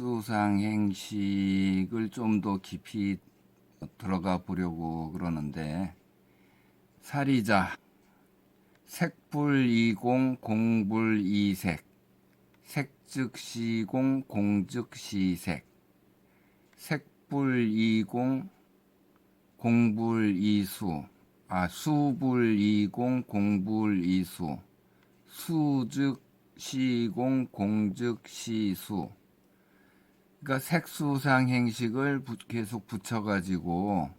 색수상 행식을 좀 더 깊이 들어가 보려고 그러는데, 사리자, 색불이공 공불이색, 색즉시공 공즉시색, 색불이공 공불이수, 수불이공 공불이수, 수즉시공 공즉시수. 그러니까 색수상 행식을 계속 붙여가지고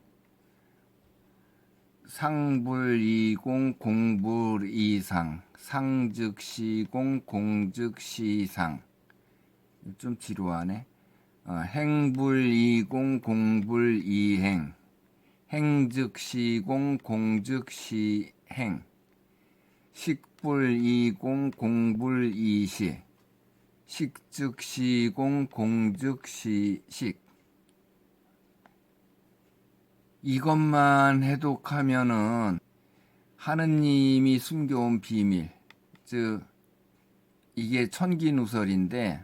상불이공 공불이상, 상즉시공 공즉시상. 좀 지루하네. 행불이공 공불이행, 행즉시공 공즉시행, 식불이공 공불이식, 식즉시공 공즉시식. 이것만 해독하면은 하느님이 숨겨온 비밀, 즉 이게 천기누설인데,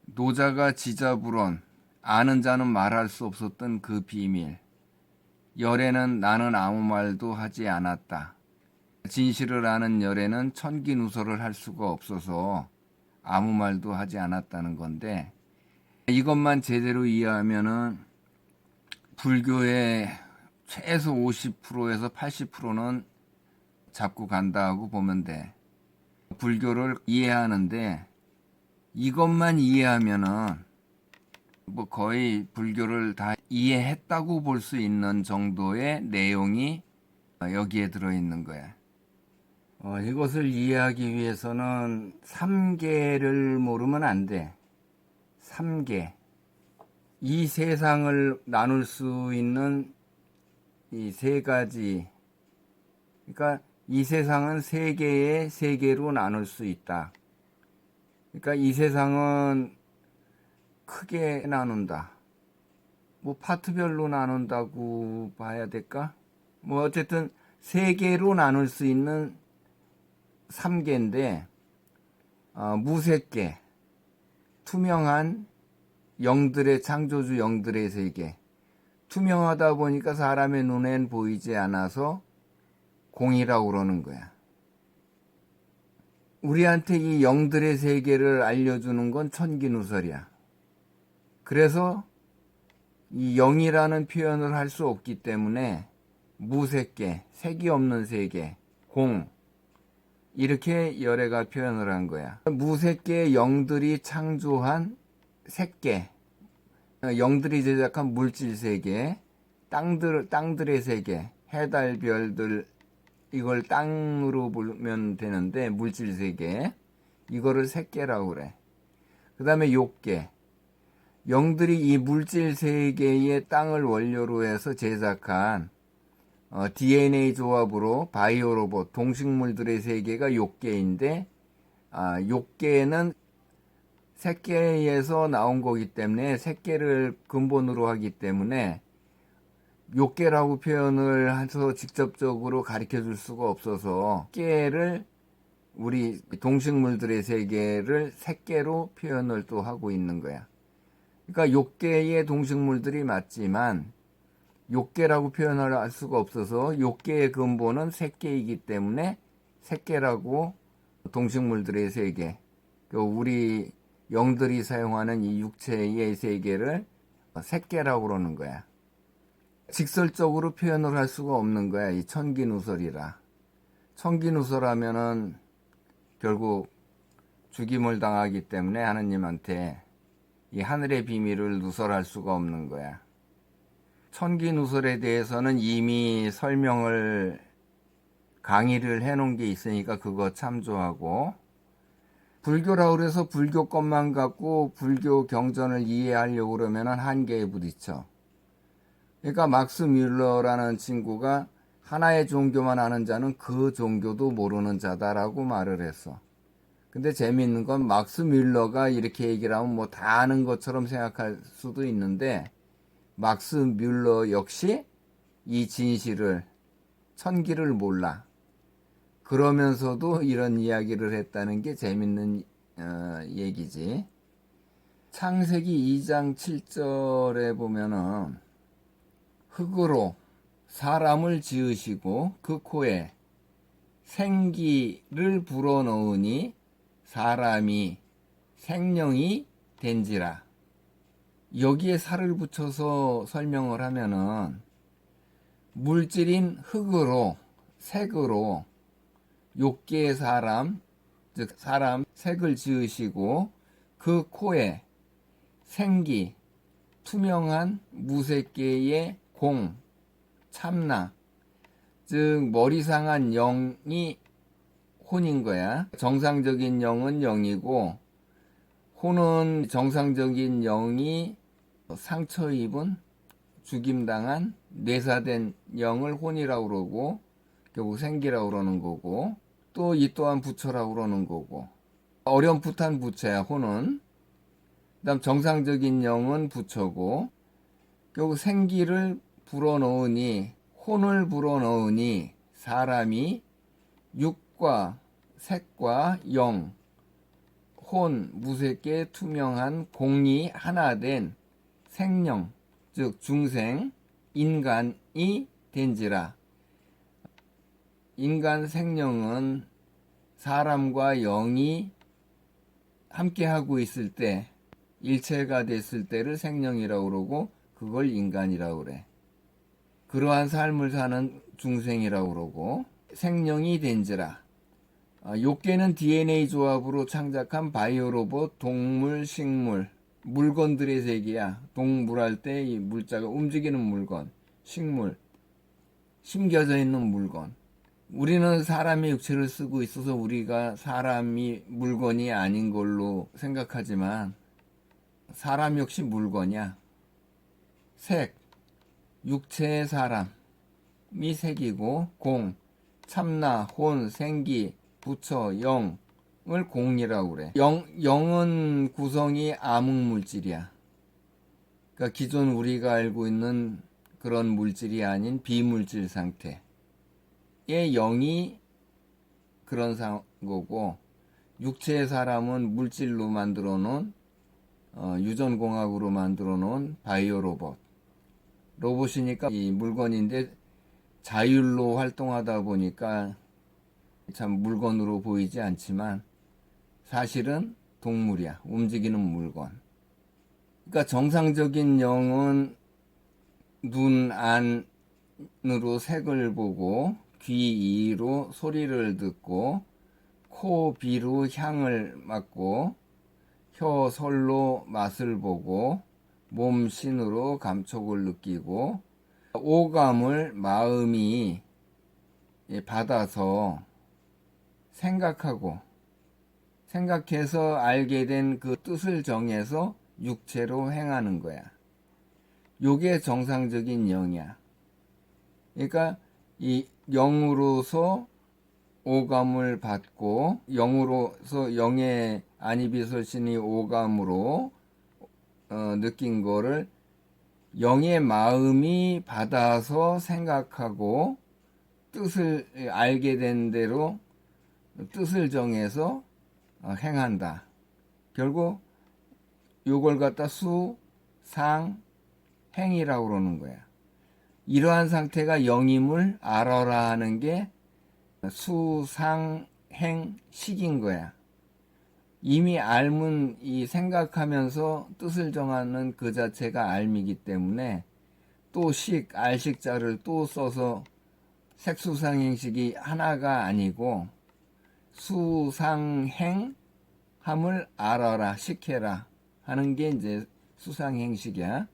노자가 지자불언, 아는 자는 말할 수 없었던 그 비밀, 열애는 나는 아무 말도 하지 않았다. 진실을 아는 열애는 천기누설을 할 수가 없어서 아무 말도 하지 않았다는 건데, 이것만 제대로 이해하면은 불교의 최소 50%에서 80%는 잡고 간다고 보면 돼. 불교를 이해하는데 이것만 이해하면은 뭐 거의 불교를 다 이해했다고 볼 수 있는 정도의 내용이 여기에 들어있는 거야. 이것을 이해하기 위해서는 3계를 모르면 안 돼. 3계. 이 세상을 나눌 수 있는 이 세 가지. 그러니까 이 세상은 세 개의 세계로 나눌 수 있다. 그러니까 이 세상은 크게 나눈다. 뭐 파트별로 나눈다고 봐야 될까? 뭐 어쨌든 세 개로 나눌 수 있는 3계인데, 무색계, 투명한 영들의, 창조주 영들의 세계. 투명하다 보니까 사람의 눈엔 보이지 않아서 공이라고 그러는 거야. 우리한테 이 영들의 세계를 알려주는 건 천기누설이야. 그래서 이 영이라는 표현을 할 수 없기 때문에 무색계, 색이 없는 세계, 공, 이렇게 열애가 표현을 한 거야. 무색계의 영들이 창조한 색계, 영들이 제작한 물질 세계, 땅들의 세계, 해달, 별들, 이걸 땅으로 보면 되는데 물질 세계, 이거를 색계라고 그래. 그 다음에 욕계, 영들이 이 물질 세계의 땅을 원료로 해서 제작한 DNA 조합으로 바이오 로봇, 동식물들의 세계가 욕계인데, 욕계는 색계에서 나온 거기 때문에 색계를 근본으로 하기 때문에 욕계라고 표현을 해서 직접적으로 가르쳐 줄 수가 없어서 색계를, 우리 동식물들의 세계를 색계로 표현을 또 하고 있는 거야. 그러니까 욕계의 동식물들이 맞지만 욕계라고 표현을 할 수가 없어서 욕계의 근본은 색계이기 때문에 색계라고, 동식물들의 세계, 우리 영들이 사용하는 이 육체의 세계를 색계라고 그러는 거야. 직설적으로 표현을 할 수가 없는 거야, 이 천기누설이라. 천기누설하면은 결국 죽임을 당하기 때문에 하느님한테 이 하늘의 비밀을 누설할 수가 없는 거야. 천기누설에 대해서는 이미 설명을, 강의를 해놓은 게 있으니까 그거 참조하고, 불교라고 그래서 불교 것만 갖고 불교 경전을 이해하려고 그러면 한계에 부딪혀. 그러니까 막스 뮬러라는 친구가 하나의 종교만 아는 자는 그 종교도 모르는 자다라고 말을 했어. 근데 재미있는 건 막스 뮬러가 이렇게 얘기를 하면 뭐 다 아는 것처럼 생각할 수도 있는데, 막스 뮬러 역시 이 진실을, 천기를 몰라. 그러면서도 이런 이야기를 했다는 게 재밌는 얘기지. 창세기 2장 7절에 보면은 흙으로 사람을 지으시고 그 코에 생기를 불어넣으니 사람이 생명이 된지라. 여기에 살을 붙여서 설명을 하면은 물질인 흙으로 색으로 욕계의 사람, 즉 사람 색을 지으시고 그 코에 생기, 투명한 무색계의 공, 참나, 즉 머리상한 영이 혼인 거야. 정상적인 영은 영이고 혼은 정상적인 영이 상처 입은 죽임당한 뇌사된 영을 혼이라고 그러고 결국 생기라고 그러는 거고 또 이 또한 부처라고 그러는 거고 어렴풋한 부처야 혼은. 그다음 정상적인 영은 부처고 결국 생기를 불어넣으니 혼을 불어넣으니 사람이 육과 색과 영, 혼, 무색계 투명한 공이 하나 된 생령, 즉 중생, 인간이 된지라. 인간 생령은 사람과 영이 함께하고 있을 때 일체가 됐을 때를 생령이라고 그러고 그걸 인간이라고 그래. 그러한 삶을 사는 중생이라고 그러고 생령이 된지라. 욕계는 DNA 조합으로 창작한 바이오로봇, 동물, 식물, 물건들의 세계야. 동물할 때 이 물자가 움직이는 물건, 식물, 심겨져 있는 물건. 우리는 사람의 육체를 쓰고 있어서 우리가 사람이 물건이 아닌 걸로 생각하지만 사람 역시 물건이야. 색, 육체의 사람이 색이고 공, 참나, 혼, 생기, 부처, 영을 공이라고 그래. 영은 구성이 암흑물질이야. 그러니까 기존 우리가 알고 있는 그런 물질이 아닌 비물질 상태의 영이 그런 거고 육체의 사람은 물질로 만들어 놓은 유전공학으로 만들어 놓은 바이오 로봇. 로봇이니까 이 물건인데 자율로 활동하다 보니까 참 물건으로 보이지 않지만 사실은 동물이야. 움직이는 물건. 그러니까 정상적인 영은 눈 안으로 색을 보고 귀 이로 소리를 듣고 코 비로 향을 맡고 혀 솔로 맛을 보고 몸 신으로 감촉을 느끼고 오감을 마음이 받아서 생각해서 알게 된 그 뜻을 정해서 육체로 행하는 거야. 요게 정상적인 영이야. 그러니까 이 영으로서 오감을 받고 영으로서 영의 안이비설신이 오감으로 느낀 거를 영의 마음이 받아서 생각하고 뜻을 알게 된 대로 뜻을 정해서 행한다. 결국 요걸 갖다 수, 상, 행이라고 그러는 거야. 이러한 상태가 영임을 알아라 하는 게 수, 상, 행, 식인 거야. 이미 알면 이 생각하면서 뜻을 정하는 그 자체가 알미기 때문에 또 식, 알식자를 또 써서 색수상행식이 하나가 아니고 수상행 함을 알아라, 식해라 하는 게 이제 수상행식이야.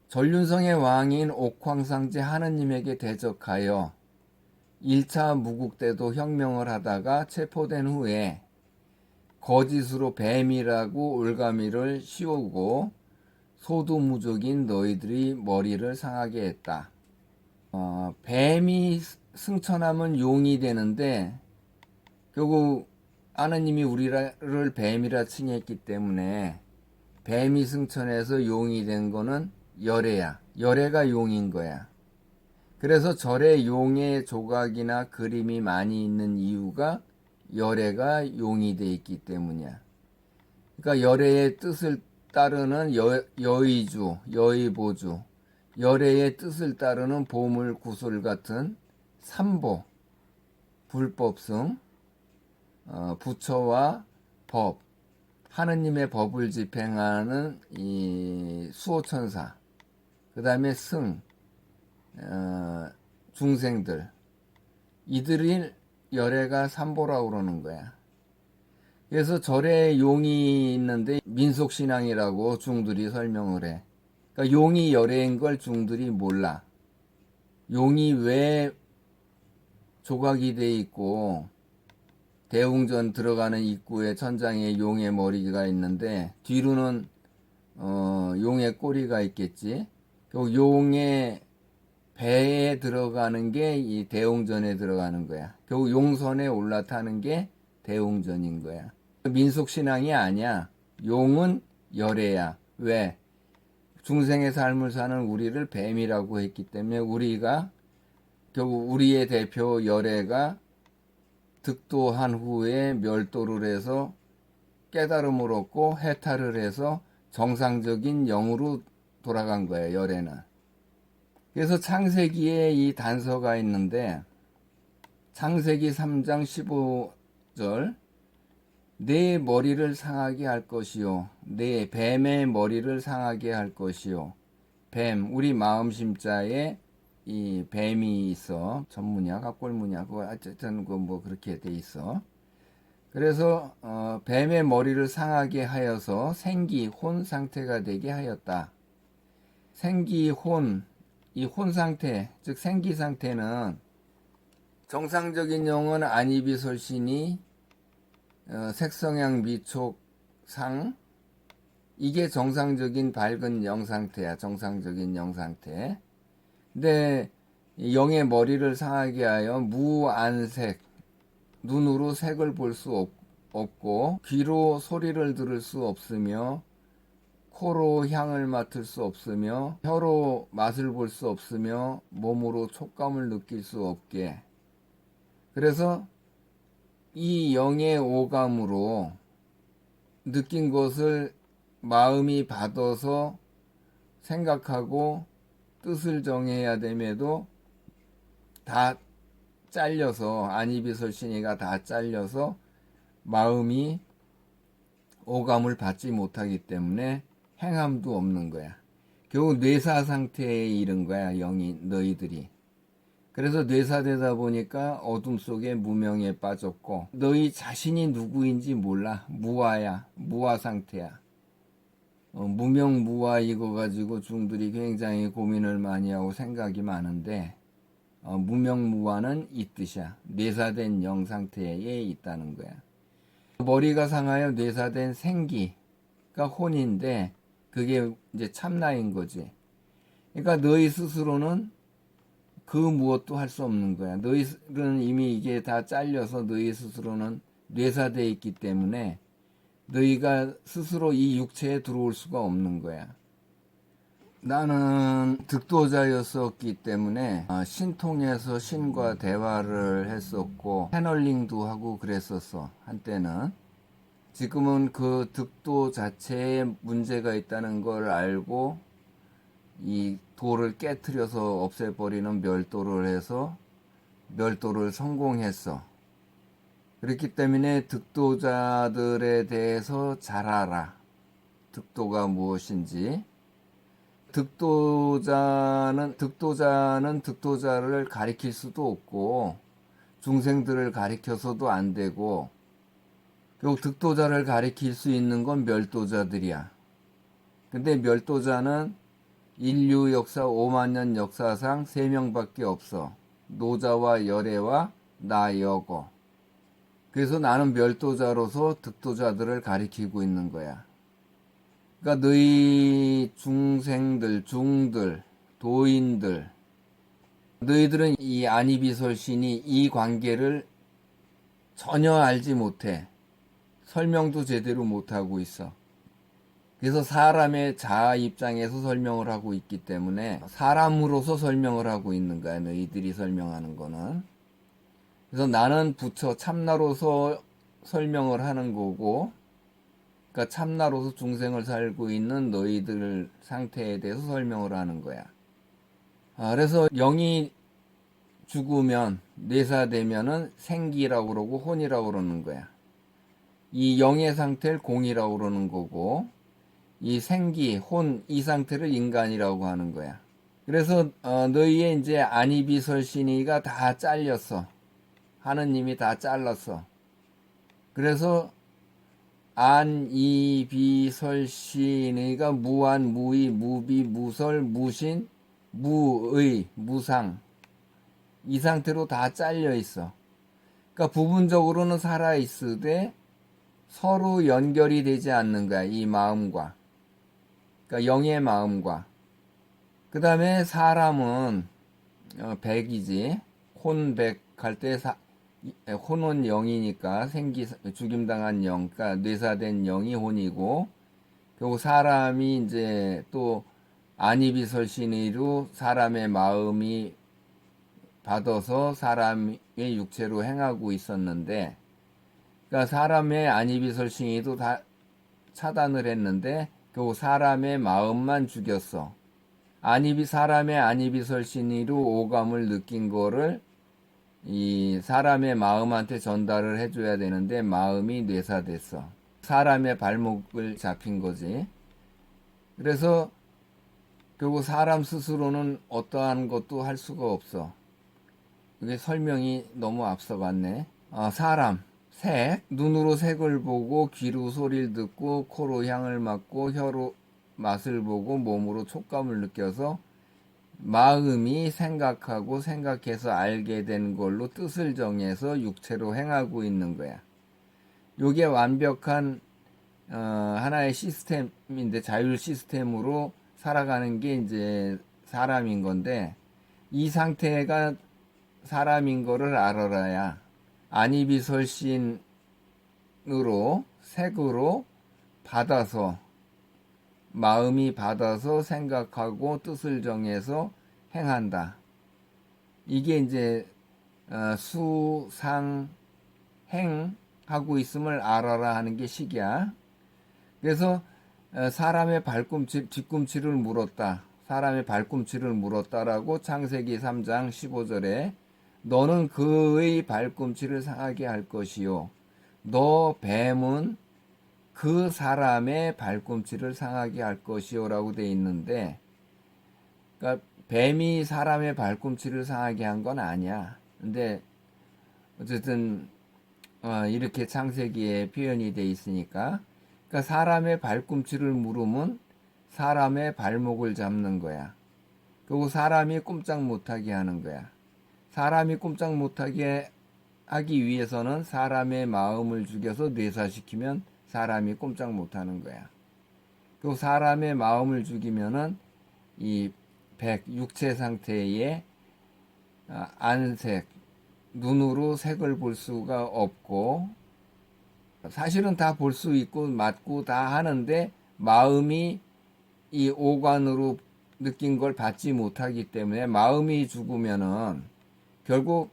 전륜성의 왕인 옥황상제 하느님에게 대적하여 1차 무국 때도 혁명을 하다가 체포된 후에 거짓으로 뱀이라고 올가미를 씌우고 소두무족인 너희들이 머리를 상하게 했다. 뱀이 승천하면 용이 되는데 결국 하느님이 우리를 뱀이라 칭했기 때문에 뱀이 승천해서 용이 된 거는 열애야. 열애가 용인 거야. 그래서 절에 용의 조각이나 그림이 많이 있는 이유가 열애가 용이 돼 있기 때문이야. 그러니까 열애의 뜻을 따르는 여의주, 여의보주, 열애의 뜻을 따르는 보물 구술 같은 삼보, 불법승, 부처와 법, 하느님의 법을 집행하는 이 수호천사, 그 다음에 승, 중생들, 이들이 열애가 삼보라고 그러는 거야. 그래서 절에 용이 있는데 민속신앙이라고 중들이 설명을 해. 그러니까 용이 열애인 걸 중들이 몰라. 용이 왜 조각이 돼 있고 대웅전 들어가는 입구에 천장에 용의 머리가 있는데 뒤로는 용의 꼬리가 있겠지. 그 용의 배에 들어가는 게 이 대웅전에 들어가는 거야. 결국 용선에 올라타는 게 대웅전인 거야. 민속신앙이 아니야. 용은 열애야. 왜? 중생의 삶을 사는 우리를 뱀이라고 했기 때문에 우리가 결국 우리의 대표 열애가 득도한 후에 멸도를 해서 깨달음을 얻고 해탈을 해서 정상적인 영으로 돌아간 거예요. 열애는. 그래서 창세기에 이 단서가 있는데 창세기 3장 15절 내 머리를 상하게 할 것이요 내 뱀의 머리를 상하게 할 것이요 뱀 우리 마음심자에 이 뱀이 있어 전문이야 갑골문이야 그거 어쨌든 뭐 그렇게 돼 있어. 그래서 뱀의 머리를 상하게 하여서 생기 혼 상태가 되게 하였다. 생기 혼 이 혼 상태 즉 생기 상태는 정상적인 영은 안이비설신이 색성향 미촉상 이게 정상적인 밝은 영 상태야. 정상적인 영 상태. 근데 영의 머리를 상하게 하여 무안색 눈으로 색을 볼 수 없고 귀로 소리를 들을 수 없으며 코로 향을 맡을 수 없으며 혀로 맛을 볼 수 없으며 몸으로 촉감을 느낄 수 없게 그래서 이 영의 오감으로 느낀 것을 마음이 받아서 생각하고 뜻을 정해야 됨에도 다 잘려서 안이비설신이가 다 잘려서 마음이 오감을 받지 못하기 때문에 행함도 없는 거야. 결국 뇌사 상태에 이른 거야. 영이 너희들이. 그래서 뇌사되다 보니까 어둠 속에 무명에 빠졌고 너희 자신이 누구인지 몰라. 무아야. 무아 상태야. 무명무아 이거 가지고 중들이 굉장히 고민을 많이 하고 생각이 많은데 무명무아는 이 뜻이야. 뇌사된 영 상태에 있다는 거야. 머리가 상하여 뇌사된 생기가 혼인데 그게 이제 참나인 거지. 그러니까 너희 스스로는 그 무엇도 할 수 없는 거야. 너희는 이미 이게 다 잘려서 너희 스스로는 뇌사되어 있기 때문에 너희가 스스로 이 육체에 들어올 수가 없는 거야. 나는 득도자였었기 때문에 신통에서 신과 대화를 했었고 패널링도 하고 그랬었어. 한때는. 지금은 그 득도 자체에 문제가 있다는 걸 알고 이 도를 깨트려서 없애버리는 멸도를 해서 멸도를 성공했어. 그렇기 때문에 득도자들에 대해서 잘 알아. 득도가 무엇인지. 득도자는 득도자를 가리킬 수도 없고 중생들을 가리켜서도 안 되고 결국 득도자를 가리킬 수 있는 건 멸도자들이야. 근데 멸도자는 인류 역사 5만 년 역사상 3명밖에 없어. 노자와 열애와 나 여고. 그래서 나는 멸도자로서 득도자들을 가리키고 있는 거야. 그러니까 너희 중생들, 중들, 도인들, 너희들은 이 안이비설신이 이 관계를 전혀 알지 못해. 설명도 제대로 못하고 있어. 그래서 사람의 자아 입장에서 설명을 하고 있기 때문에 사람으로서 설명을 하고 있는 거야. 너희들이 설명하는 거는. 그래서 나는 부처 참나로서 설명을 하는 거고 그러니까 참나로서 중생을 살고 있는 너희들 상태에 대해서 설명을 하는 거야. 그래서 영이 죽으면 뇌사되면은 생기라고 그러고 혼이라고 그러는 거야. 이 영의 상태를 공이라고 그러는 거고, 이 생기, 혼, 이 상태를 인간이라고 하는 거야. 그래서 너희의 이제 안이비설신이가 다 잘렸어. 하느님이 다 잘랐어. 그래서 안이비설신이가 무한, 무의, 무비, 무설, 무신, 무의, 무상 이 상태로 다 잘려 있어. 그러니까 부분적으로는 살아 있으되 서로 연결이 되지 않는 거야. 이 마음과. 그러니까 영의 마음과. 그 다음에 사람은 백이지. 혼백 할 때 혼은 영이니까 죽임당한 영, 그러니까 뇌사된 영이 혼이고, 결국 사람이 이제 또 안이비설신의로 사람의 마음이 받아서 사람의 육체로 행하고 있었는데, 그러니까 사람의 안이비설신의도 다 차단을 했는데 결국 사람의 마음만 죽였어. 사람의 안이비설신의로 오감을 느낀 거를 이 사람의 마음한테 전달을 해줘야 되는데 마음이 뇌사됐어. 사람의 발목을 잡힌 거지. 그래서 결국 사람 스스로는 어떠한 것도 할 수가 없어. 이게 설명이 너무 앞서갔네. 사람, 색, 눈으로 색을 보고 귀로 소리를 듣고 코로 향을 맡고 혀로 맛을 보고 몸으로 촉감을 느껴서 마음이 생각하고 생각해서 알게 된 걸로 뜻을 정해서 육체로 행하고 있는 거야. 요게 완벽한 하나의 시스템인데 자율 시스템으로 살아가는 게 이제 사람인 건데 이 상태가 사람인 거를 알아야 안이비설신으로 색으로 받아서 마음이 받아서 생각하고 뜻을 정해서 행한다. 이게 이제 수상 행하고 있음을 알아라 하는 게 식이야. 그래서 사람의 뒤꿈치를 물었다. 사람의 발꿈치를 물었다라고 창세기 3장 15절에 너는 그의 발꿈치를 상하게 할 것이요. 너 뱀은 그 사람의 발꿈치를 상하게 할 것이요 라고 돼 있는데, 그러니까 뱀이 사람의 발꿈치를 상하게 한 건 아니야. 근데 어쨌든 이렇게 창세기에 표현이 돼 있으니까, 그러니까 사람의 발꿈치를 물으면 사람의 발목을 잡는 거야. 그리고 사람이 꼼짝 못하게 하는 거야. 사람이 꼼짝 못하게 하기 위해서는 사람의 마음을 죽여서 뇌사시키면 사람이 꼼짝 못하는 거야. 그리고 사람의 마음을 죽이면은 이 육체 상태의 안색, 눈으로 색을 볼 수가 없고, 사실은 다 볼 수 있고 맞고 다 하는데 마음이 이 오관으로 느낀 걸 받지 못하기 때문에 마음이 죽으면은 결국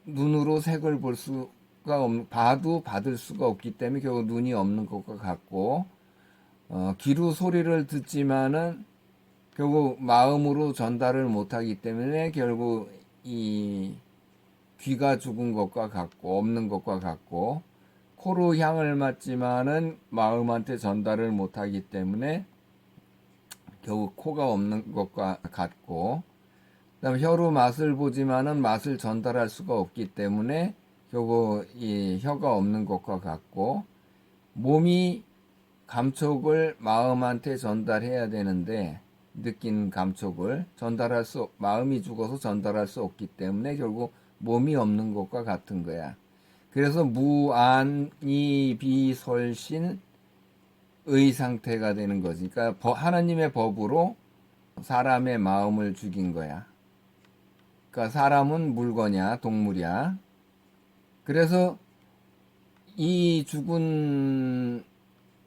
눈으로 색을 볼 수가 봐도 받을 수가 없기 때문에 결국 눈이 없는 것과 같고, 귀로 소리를 듣지만은 결국 마음으로 전달을 못하기 때문에 결국 이 귀가 죽은 것과 같고 없는 것과 같고, 코로 향을 맡지만은 마음한테 전달을 못하기 때문에 결국 코가 없는 것과 같고, 그다음에 혀로 맛을 보지만은 맛을 전달할 수가 없기 때문에 결국 이 혀가 없는 것과 같고, 몸이 감촉을 마음한테 전달해야 되는데 느낀 감촉을 마음이 죽어서 전달할 수 없기 때문에 결국 몸이 없는 것과 같은 거야. 그래서 무안이 비설신의 상태가 되는 거지. 그러니까 하나님의 법으로 사람의 마음을 죽인 거야. 그러니까 사람은 물거냐 동물이야. 그래서 이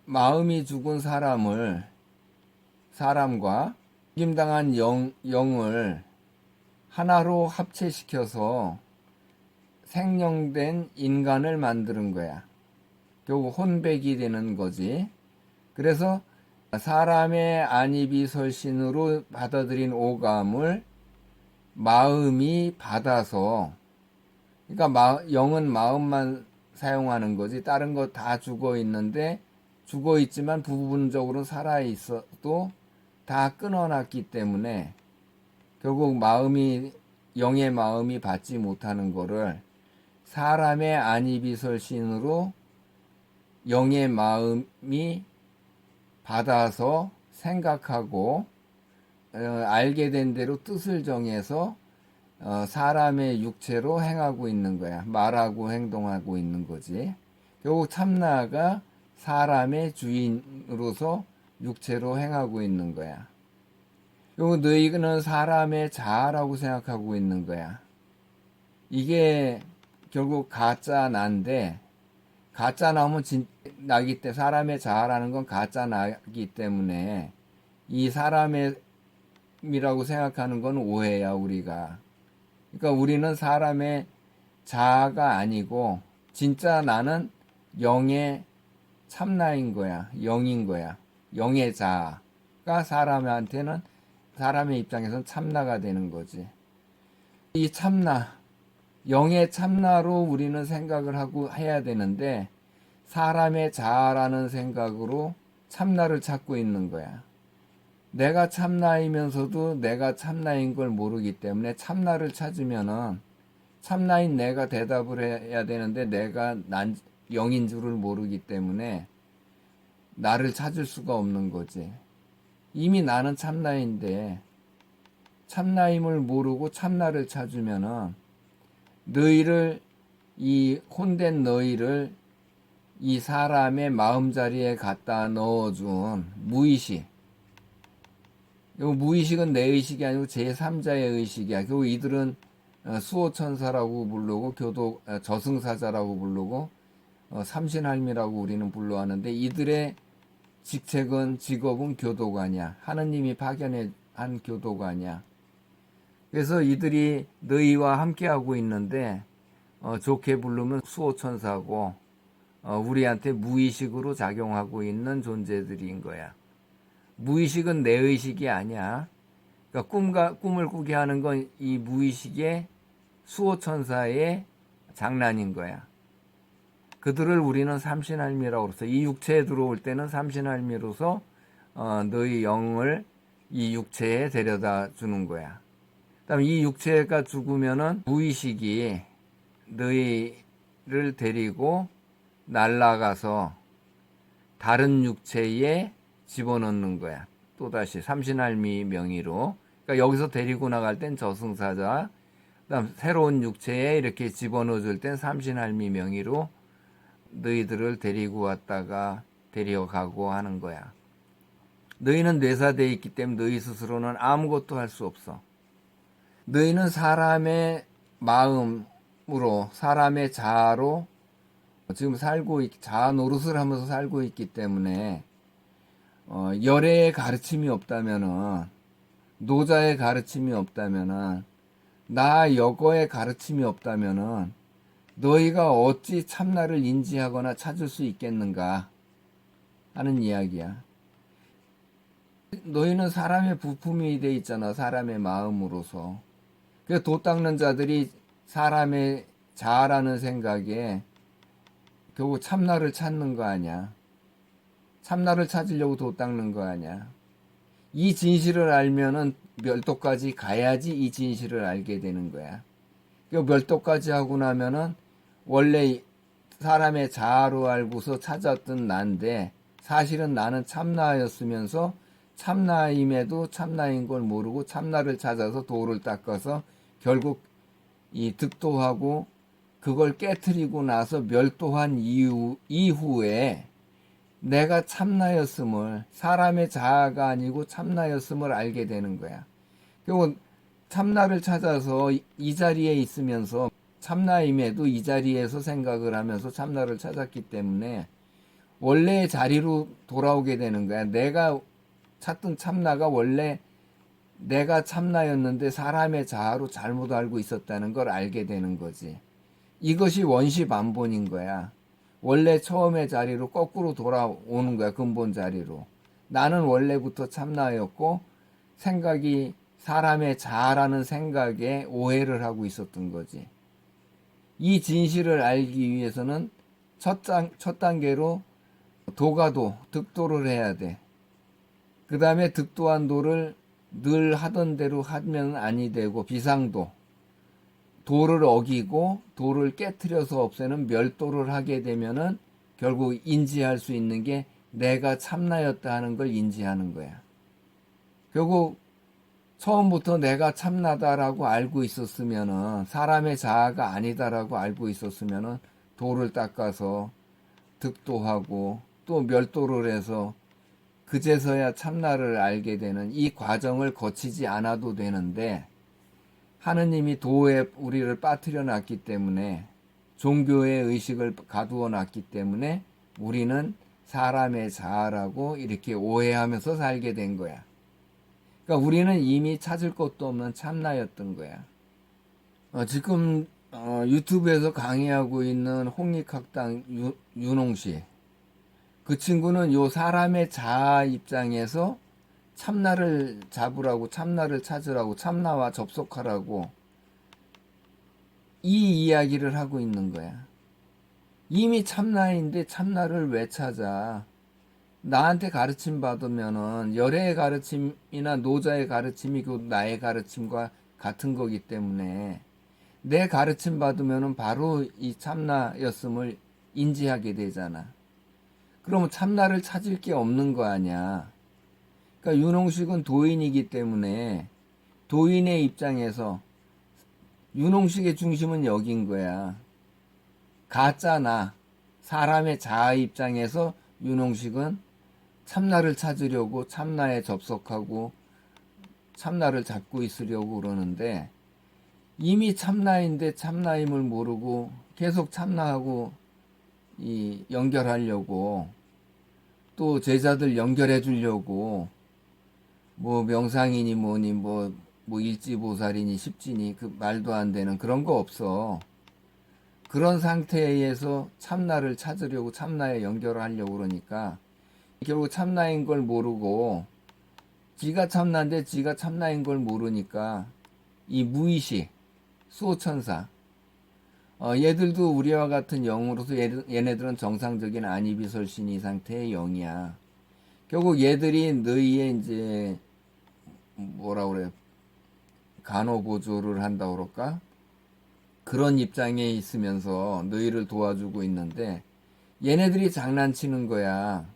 마음이 죽은 사람과 죽임당한 영을 하나로 합체시켜서 생령된 인간을 만드는 거야. 결국 혼백이 되는 거지. 그래서 사람의 안입이 설신으로 받아들인 오감을 마음이 받아서, 그러니까 영은 마음만 사용하는 거지 다른 거 다 죽어 있는데, 죽어 있지만 부분적으로 살아 있어도 다 끊어놨기 때문에 결국 영의 마음이 받지 못하는 거를 사람의 안입이 설신으로 영의 마음이 받아서 생각하고 알게 된 대로 뜻을 정해서 사람의 육체로 행하고 있는 거야. 말하고 행동하고 있는 거지. 결국 참나가 사람의 주인으로서 육체로 행하고 있는 거야. 그리고 너희는 사람의 자아라고 생각하고 있는 거야. 이게 결국 가짜 나인데, 가짜 나면 나기 때문에, 사람의 자아라는 건 가짜 나기 때문에 이 사람이라고 생각하는 건 오해야, 우리가. 그러니까 우리는 사람의 자아가 아니고 진짜 나는 영의 참나인 거야. 영인 거야. 영의 자아가 사람의 입장에서는 참나가 되는 거지. 이 참나, 영의 참나로 우리는 생각을 하고 해야 되는데, 사람의 자아라는 생각으로 참나를 찾고 있는 거야. 내가 참나이면서도 내가 참나인 걸 모르기 때문에 참나를 찾으면은 참나인 내가 대답을 해야 되는데, 내가 영인 줄을 모르기 때문에 나를 찾을 수가 없는 거지. 이미 나는 참나인데 참나임을 모르고 참나를 찾으면은 이 혼된 너희를 이 사람의 마음자리에 갖다 넣어준 무의식, 이 무의식은 내 의식이 아니고 제3자의 의식이야. 결국 이들은 수호천사라고 부르고 저승사자라고 부르고 삼신할미라고 우리는 불러하는데, 이들의 직업은 교도관이야. 하느님이 파견한 교도관이야. 그래서 이들이 너희와 함께하고 있는데 좋게 부르면 수호천사고 우리한테 무의식으로 작용하고 있는 존재들인 거야. 무의식은 내 의식이 아니야. 그러니까 꿈을 꾸게 하는 건 이 무의식의 수호천사의 장난인 거야. 그들을 우리는 삼신할미라고 그래서 이 육체에 들어올 때는 삼신할미로서 너희 영을 이 육체에 데려다 주는 거야. 그다음에 이 육체가 죽으면은 무의식이 너희를 데리고 날아가서 다른 육체에 집어넣는 거야. 또다시 삼신할미 명의로. 그러니까 여기서 데리고 나갈 땐 저승사자, 그다음 새로운 육체에 이렇게 집어넣어 줄 땐 삼신할미 명의로 너희들을 데리고 왔다가 데려가고 하는 거야. 너희는 뇌사되어 있기 때문에 너희 스스로는 아무것도 할 수 없어. 너희는 사람의 마음으로, 사람의 자아로 지금 자아 노릇을 하면서 살고 있기 때문에 열애의 가르침이 없다면은, 노자의 가르침이 없다면은, 나 여거의 가르침이 없다면은 너희가 어찌 참나를 인지하거나 찾을 수 있겠는가 하는 이야기야. 너희는 사람의 부품이 돼 있잖아. 사람의 마음으로서. 그래서 도 닦는 자들이 사람의 자아라는 생각에 결국 참나를 찾는 거 아니야. 참나를 찾으려고 도 닦는 거 아니야. 이 진실을 알면은 멸도까지 가야지 이 진실을 알게 되는 거야. 그 멸도까지 하고 나면은 원래 사람의 자아로 알고서 찾았던 난데, 사실은 나는 참나였으면서 참나임에도 참나인 걸 모르고 참나를 찾아서 도를 닦아서 결국 이 득도하고 그걸 깨트리고 나서 멸도한 이후에 내가 참나였음을, 사람의 자아가 아니고 참나였음을 알게 되는 거야. 결국 참나를 찾아서 이 자리에 있으면서 참나임에도 이 자리에서 생각을 하면서 참나를 찾았기 때문에 원래의 자리로 돌아오게 되는 거야. 내가 찾던 참나가 원래 내가 참나였는데 사람의 자아로 잘못 알고 있었다는 걸 알게 되는 거지. 이것이 원시반본인 거야. 원래 처음의 자리로 거꾸로 돌아오는 거야. 근본 자리로. 나는 원래부터 참나였고 생각이 사람의 자아라는 생각에 오해를 하고 있었던 거지. 이 진실을 알기 위해서는 첫 단계로 도가도, 득도를 해야 돼. 그 다음에 득도한 도를 늘 하던 대로 하면 아니 되고, 비상도, 도를 어기고 도를 깨트려서 없애는 멸도를 하게 되면은 결국 인지할 수 있는 게 내가 참나였다 하는 걸 인지하는 거야. 결국 처음부터 내가 참나다라고 알고 있었으면은, 사람의 자아가 아니다라고 알고 있었으면은 도를 닦아서 득도하고 또 멸도를 해서 그제서야 참나를 알게 되는 이 과정을 거치지 않아도 되는데, 하느님이 도에 우리를 빠뜨려 놨기 때문에, 종교의 의식을 가두어 놨기 때문에 우리는 사람의 자아라고 이렇게 오해하면서 살게 된 거야. 그러니까 우리는 이미 찾을 것도 없는 참나였던 거야. 지금 유튜브에서 강의하고 있는 홍익학당 윤홍씨, 그 친구는 요 사람의 자아 입장에서 참나를 잡으라고, 참나를 찾으라고, 참나와 접속하라고 이 이야기를 하고 있는 거야. 이미 참나인데 참나를 왜 찾아? 나한테 가르침 받으면은 열애의 가르침이나 노자의 가르침이 곧 나의 가르침과 같은 거기 때문에 내 가르침 받으면은 바로 이 참나였음을 인지하게 되잖아. 그러면 참나를 찾을 게 없는 거 아니야. 그러니까 윤홍식은 도인이기 때문에 도인의 입장에서 윤홍식의 중심은 여긴 거야. 가짜 나, 사람의 자아 입장에서 윤홍식은 참나를 찾으려고 참나에 접속하고 참나를 잡고 있으려고 그러는데, 이미 참나인데 참나임을 모르고 계속 참나하고 연결하려고, 또 제자들 연결해 주려고 뭐 명상이니 뭐니 뭐 일지보살이니 십지니 그 말도 안 되는 그런 거 없어. 그런 상태에서 참나를 찾으려고 참나에 연결을 하려고 그러니까 결국 참나인 걸 모르고, 지가 참나인데 지가 참나인 걸 모르니까 이 무의식, 수호천사, 얘들도 우리와 같은 영으로서 얘네들은 정상적인 아니비설신이 상태의 영이야. 결국 얘들이 너희의 이제 뭐라 그래, 간호보조를 한다 그럴까? 그런 입장에 있으면서 너희를 도와주고 있는데 얘네들이 장난치는 거야.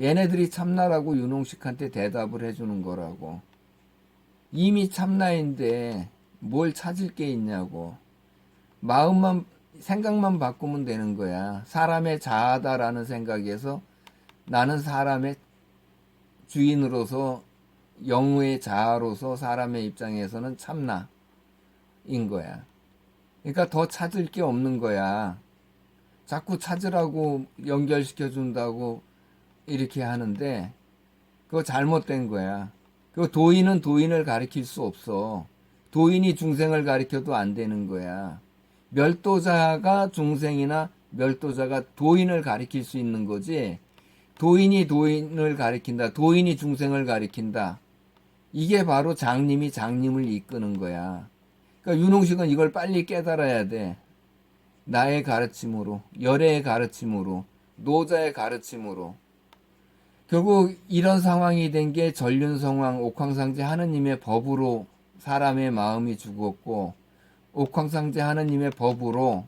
얘네들이 참나라고 윤홍식한테 대답을 해주는 거라고. 이미 참나인데 뭘 찾을 게 있냐고. 마음만, 생각만 바꾸면 되는 거야. 사람의 자아다라는 생각에서 나는 사람의 주인으로서, 영의 자아로서 사람의 입장에서는 참나인 거야. 그러니까 더 찾을 게 없는 거야. 자꾸 찾으라고 연결시켜 준다고 이렇게 하는데 그거 잘못된 거야. 그 도인은 도인을 가리킬 수 없어. 도인이 중생을 가리켜도 안 되는 거야. 멸도자가 중생이나 멸도자가 도인을 가리킬 수 있는 거지, 도인이 도인을 가리킨다, 도인이 중생을 가리킨다, 이게 바로 장님이 장님을 이끄는 거야. 그러니까 윤홍식은 이걸 빨리 깨달아야 돼. 나의 가르침으로, 열애의 가르침으로, 노자의 가르침으로. 결국 이런 상황이 된 게 전륜성왕 옥황상제 하느님의 법으로 사람의 마음이 죽었고, 옥황상제 하느님의 법으로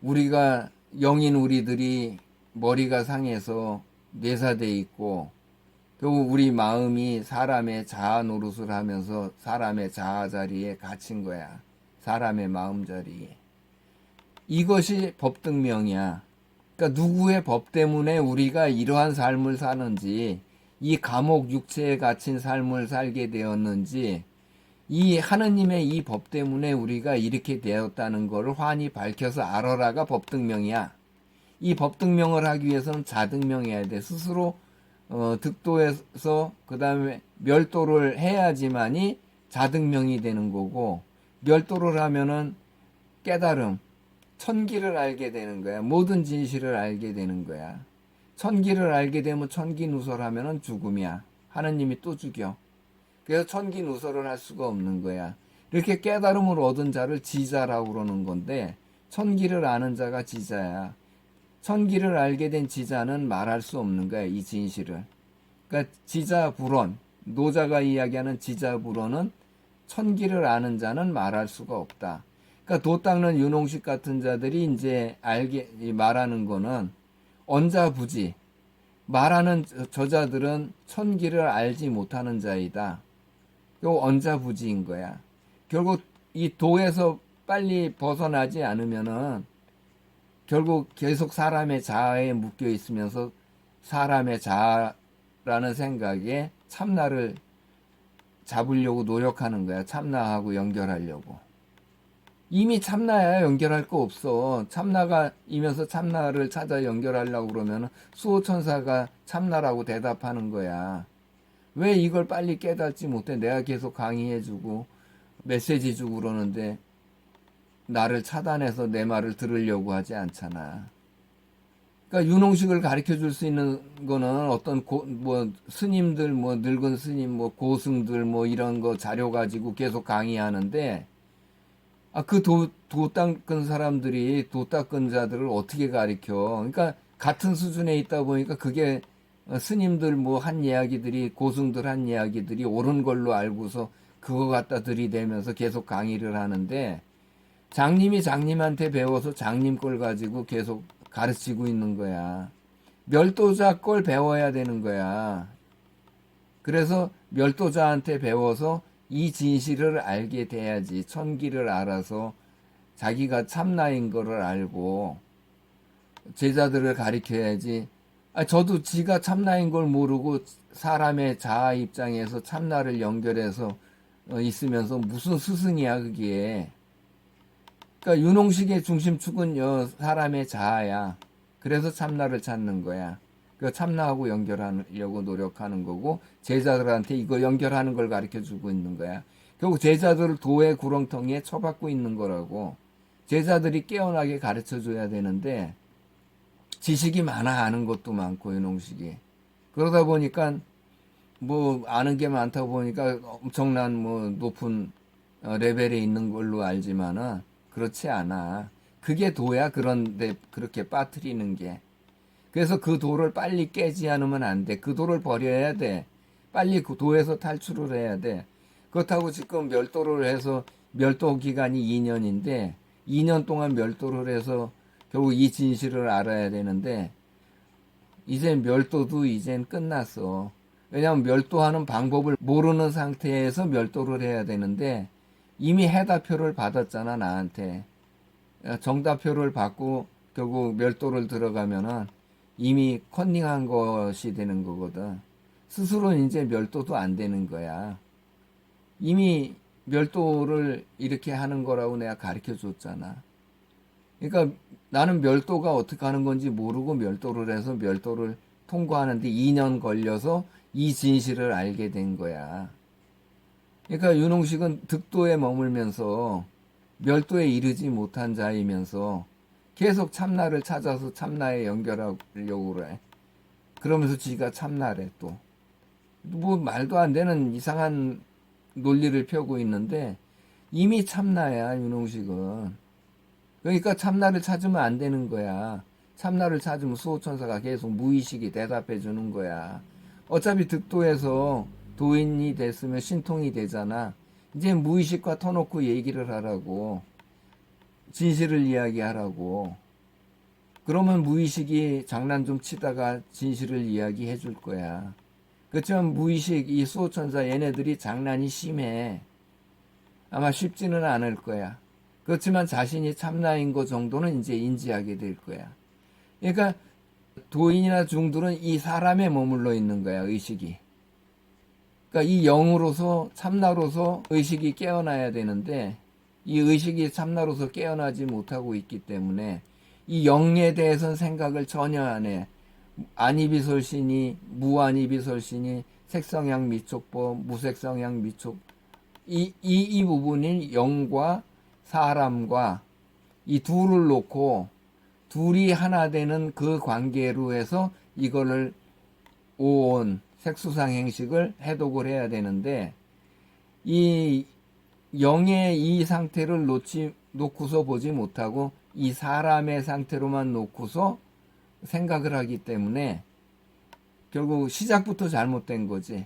우리가, 영인 우리들이 머리가 상해서 뇌사돼 있고, 결국 우리 마음이 사람의 자아 노릇을 하면서 사람의 자아 자리에 갇힌 거야. 사람의 마음 자리에. 이것이 법등명이야. 그러니까 누구의 법 때문에 우리가 이러한 삶을 사는지, 이 감옥 육체에 갇힌 삶을 살게 되었는지, 이 하느님의 이 법 때문에 우리가 이렇게 되었다는 것을 환히 밝혀서 알아라가 법등명이야. 이 법등명을 하기 위해서는 자등명해야 돼. 스스로 득도해서 그 다음에 멸도를 해야지만이 자등명이 되는 거고, 멸도를 하면은 깨달음, 천기를 알게 되는 거야. 모든 진실을 알게 되는 거야. 천기를 알게 되면 천기누설하면은 죽음이야. 하느님이 또 죽여. 그래서 천기누설을 할 수가 없는 거야. 이렇게 깨달음을 얻은 자를 지자라고 그러는 건데 천기를 아는 자가 지자야. 천기를 알게 된 지자는 말할 수 없는 거야. 이 진실을. 그러니까 지자불언, 노자가 이야기하는 지자불언은 천기를 아는 자는 말할 수가 없다. 그러니까 도 닦는 윤홍식 같은 자들이 이제 말하는 거는 언자부지. 말하는 저자들은 천기를 알지 못하는 자이다. 요 언자부지인 거야. 결국 이 도에서 빨리 벗어나지 않으면은 결국 계속 사람의 자아에 묶여 있으면서 사람의 자아라는 생각에 참나를 잡으려고 노력하는 거야. 참나하고 연결하려고. 이미 참나야 연결할 거 없어. 참나가 이면서 참나를 찾아 연결하려고 그러면 수호천사가 참나라고 대답하는 거야. 왜 이걸 빨리 깨닫지 못해? 내가 계속 강의해주고 메시지 주고 그러는데 나를 차단해서 내 말을 들으려고 하지 않잖아. 그러니까 윤홍식을 가르쳐 줄 수 있는 거는 어떤 스님들, 늙은 스님, 고승들, 이런 거 자료 가지고 계속 강의하는데, 그 도 닦은 사람들이 도 닦은 자들을 어떻게 가르쳐? 그러니까 같은 수준에 있다 보니까 그게 스님들 한 이야기들이, 고승들 한 이야기들이 옳은 걸로 알고서 그거 갖다 들이대면서 계속 강의를 하는데, 장님이 장님한테 배워서 장님 걸 가지고 계속 가르치고 있는 거야. 멸도자 걸 배워야 되는 거야. 그래서 멸도자한테 배워서 이 진실을 알게 돼야지. 천기를 알아서 자기가 참나인 거를 알고 제자들을 가르쳐야지. 저도 지가 참나인 걸 모르고 사람의 자아 입장에서 참나를 연결해서 있으면서 무슨 스승이야 그게. 그러니까 윤홍식의 중심축은 사람의 자아야. 그래서 참나를 찾는 거야. 그 참나하고 연결하려고 노력하는 거고 제자들한테 이거 연결하는 걸 가르쳐 주고 있는 거야. 결국 제자들을 도의 구렁텅이에 처박고 있는 거라고. 제자들이 깨어나게 가르쳐 줘야 되는데 지식이 많아 아는 것도 많고 윤홍식이. 그러다 보니까 아는 게 많다 보니까 엄청난 높은 레벨에 있는 걸로 알지만은 그렇지 않아. 그게 도야. 그런데 그렇게 빠뜨리는 게. 그래서 그 도를 빨리 깨지 않으면 안 돼. 그 도를 버려야 돼. 빨리 그 도에서 탈출을 해야 돼. 그렇다고 지금 멸도를 해서 멸도 기간이 2년인데 2년 동안 멸도를 해서 결국 이 진실을 알아야 되는데 이제 멸도도 이젠 끝났어. 왜냐하면 멸도하는 방법을 모르는 상태에서 멸도를 해야 되는데 이미 해답표를 받았잖아 나한테. 정답표를 받고 결국 멸도를 들어가면은 이미 컨닝한 것이 되는 거거든. 스스로 이제 멸도도 안 되는 거야. 이미 멸도를 이렇게 하는 거라고 내가 가르쳐 줬잖아. 그러니까 나는 멸도가 어떻게 하는 건지 모르고 멸도를 해서 멸도를 통과하는데 2년 걸려서 이 진실을 알게 된 거야. 그러니까 윤홍식은 득도에 머물면서 멸도에 이르지 못한 자이면서 계속 참나를 찾아서 참나에 연결하려고 그래. 그러면서 지가 참나래 또. 말도 안 되는 이상한 논리를 펴고 있는데 이미 참나야 윤홍식은. 그러니까 참나를 찾으면 안 되는 거야. 참나를 찾으면 수호천사가 계속 무의식이 대답해 주는 거야. 어차피 득도에서 도인이 됐으면 신통이 되잖아. 이제 무의식과 터놓고 얘기를 하라고. 진실을 이야기하라고. 그러면 무의식이 장난 좀 치다가 진실을 이야기해 줄 거야. 그렇지만 무의식, 이 수호천사 얘네들이 장난이 심해. 아마 쉽지는 않을 거야. 그렇지만 자신이 참나인 것 정도는 이제 인지하게 될 거야. 그러니까 도인이나 중들은 이 사람에 머물러 있는 거야, 의식이. 그러니까 이 영으로서, 참나로서 의식이 깨어나야 되는데 이 의식이 참나로서 깨어나지 못하고 있기 때문에 이 영에 대해서는 생각을 전혀 안 해. 안이비설신이, 무안이비설신이, 색성향 미촉법, 무색성향 미촉, 이 부분인 영과 사람과 이 둘을 놓고 둘이 하나 되는 그 관계로 해서 이거를 오온 색수상 행식을 해독을 해야 되는데, 이 영의 이 상태를 놓고서 보지 못하고 이 사람의 상태로만 놓고서 생각을 하기 때문에 결국 시작부터 잘못된 거지.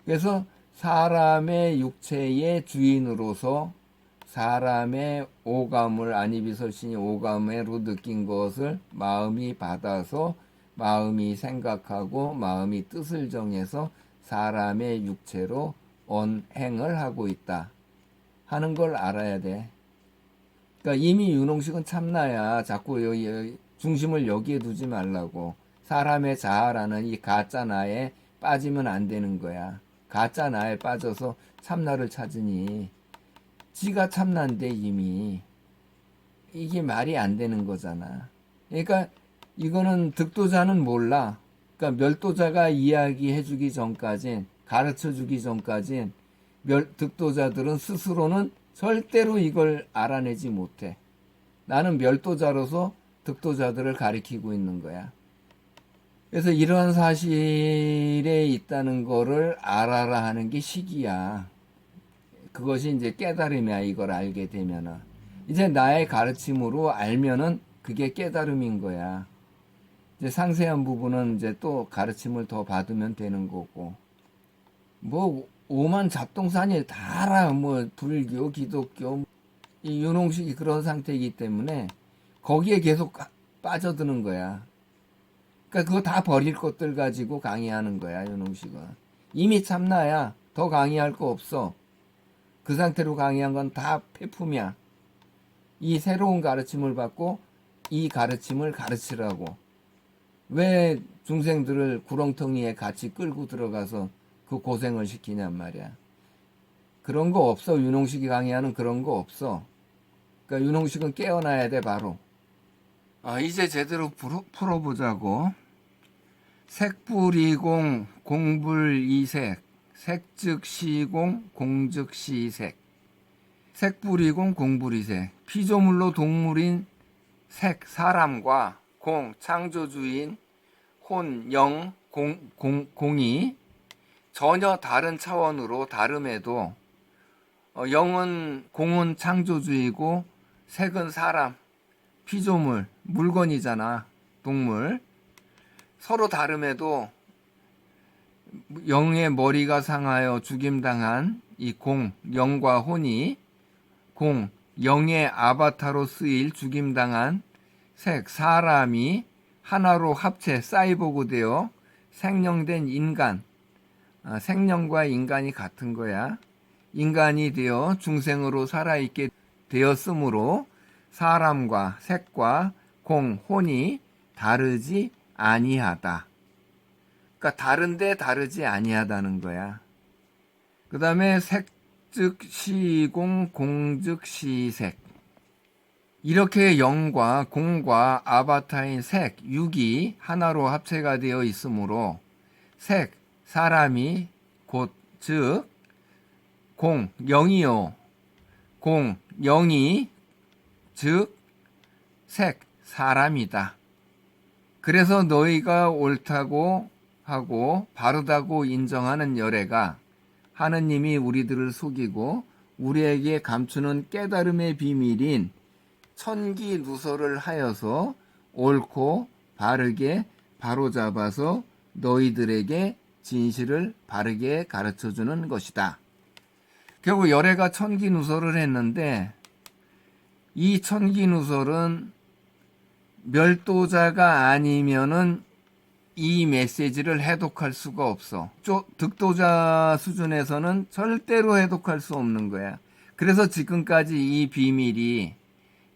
그래서 사람의 육체의 주인으로서 사람의 오감을, 안이비설신이 오감으로 느낀 것을 마음이 받아서 마음이 생각하고 마음이 뜻을 정해서 사람의 육체로 언행을 하고 있다 하는 걸 알아야 돼. 그러니까 이미 윤홍식은 참나야. 자꾸 여기 중심을 여기에 두지 말라고. 사람의 자아라는 이 가짜 나에 빠지면 안 되는 거야. 가짜 나에 빠져서 참나를 찾으니 지가 참나인데 이미 이게 말이 안 되는 거잖아. 그러니까 이거는 득도자는 몰라. 그러니까 멸도자가 이야기해 주기 전까진, 가르쳐 주기 전까진 득도자들은 스스로는 절대로 이걸 알아내지 못해. 나는 멸도자로서 득도자들을 가리키고 있는 거야. 그래서 이런 사실에 있다는 거를 알아라 하는 게 식이야. 그것이 이제 깨달음이야. 이걸 알게 되면은. 이제 나의 가르침으로 알면은 그게 깨달음인 거야. 이제 상세한 부분은 이제 또 가르침을 더 받으면 되는 거고. 뭐, 오만 잡동사니 다 알아. 뭐, 불교, 기독교. 이 윤홍식이 그런 상태이기 때문에 거기에 계속 빠져드는 거야. 그러니까 그거 다 버릴 것들 가지고 강의하는 거야, 윤홍식은. 이미 참나야. 더 강의할 거 없어. 그 상태로 강의한 건 다 폐품이야. 이 새로운 가르침을 받고 이 가르침을 가르치라고. 왜 중생들을 구렁텅이에 같이 끌고 들어가서 그 고생을 시키냔 말이야. 그런 거 없어. 윤홍식이 강의하는 그런 거 없어. 그러니까 윤홍식은 깨어나야 돼, 바로. 이제 제대로 풀어보자고. 색불이공, 공불이색, 색즉 시공, 공즉 시색. 색불이공, 공불이색. 피조물로 동물인 색, 사람과 공, 창조주인 혼, 영, 공이 전혀 다른 차원으로 다름에도 영은, 공은 창조주이고 색은 사람, 피조물, 물건이잖아. 동물. 서로 다름에도 영의 머리가 상하여 죽임당한 이 공, 영과 혼이 공, 영의 아바타로 쓰일 죽임당한 색, 사람이 하나로 합체, 사이보그 되어 생령된 인간, 생령과 인간이 같은 거야. 인간이 되어 중생으로 살아있게 되었으므로 사람과 색과 공, 혼이 다르지 아니하다. 그러니까 다른데 다르지 아니하다는 거야. 그 다음에 색즉 시공, 공즉 시색. 이렇게 영과 공과 아바타인 색, 육이 하나로 합체가 되어 있으므로 색, 사람이 곧 즉 공, 영이요. 공, 영이 즉 색, 사람이다. 그래서 너희가 옳다고 하고 바르다고 인정하는 열애가 하느님이 우리들을 속이고 우리에게 감추는 깨달음의 비밀인 천기 누설을 하여서 옳고 바르게 바로잡아서 너희들에게 진실을 바르게 가르쳐주는 것이다. 결국 열애가 천기 누설을 했는데 이 천기 누설은 멸도자가 아니면은 이 메시지를 해독할 수가 없어. 득도자 수준에서는 절대로 해독할 수 없는 거야. 그래서 지금까지 이 비밀이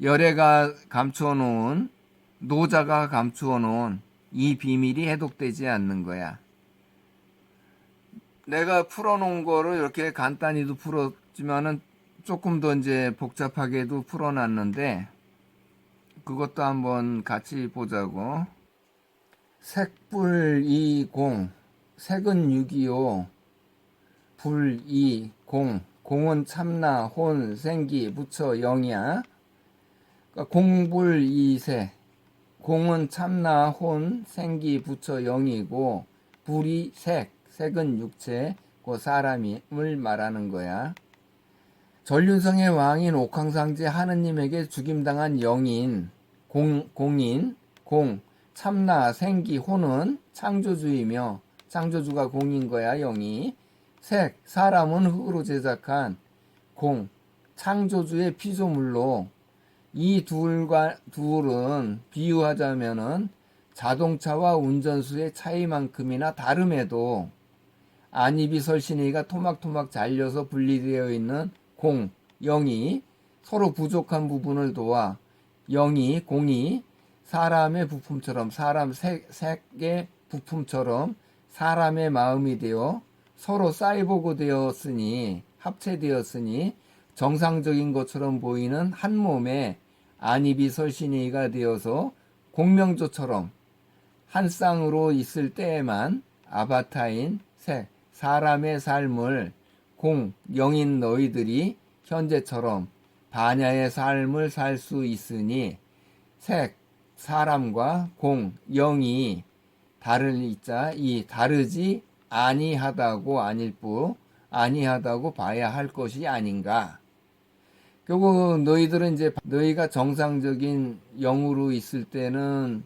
열애가 감추어 놓은, 노자가 감추어 놓은 이 비밀이 해독되지 않는 거야. 내가 풀어놓은 거를 이렇게 간단히도 풀었지만은 조금 더 이제 복잡하게도 풀어놨는데 그것도 한번 같이 보자고. 색불이공, 색은 6이요. 불이공, 공은 참나, 혼, 생기, 부처, 영이야. 그러니까 공불이세. 공은 참나, 혼, 생기, 부처, 영이고 불이 색, 색은 육체, 그 사람을 말하는 거야. 전륜성의 왕인 옥황상제 하느님에게 죽임당한 영인, 공인, 공, 참나, 생기, 혼은 창조주이며 창조주가 공인 거야, 영이. 색, 사람은 흙으로 제작한 공, 창조주의 피조물로 이 둘은 비유하자면은 자동차와 운전수의 차이만큼이나 다름에도 안입이 설신이가 토막토막 잘려서 분리되어 있는 공, 영이 서로 부족한 부분을 도와 영이, 공이 사람의 부품처럼 사람 색의 부품처럼 사람의 마음이 되어 서로 사이보그 되었으니 합체되었으니 정상적인 것처럼 보이는 한 몸에 안입이 설신이가 되어서 공명조처럼 한 쌍으로 있을 때에만 아바타인 색, 사람의 삶을 공, 영인 너희들이 현재처럼 반야의 삶을 살 수 있으니 색, 사람과 공, 영이 다르지 아니하다고 아니하다고 봐야 할 것이 아닌가. 결국 너희들은 이제 너희가 정상적인 영으로 있을 때는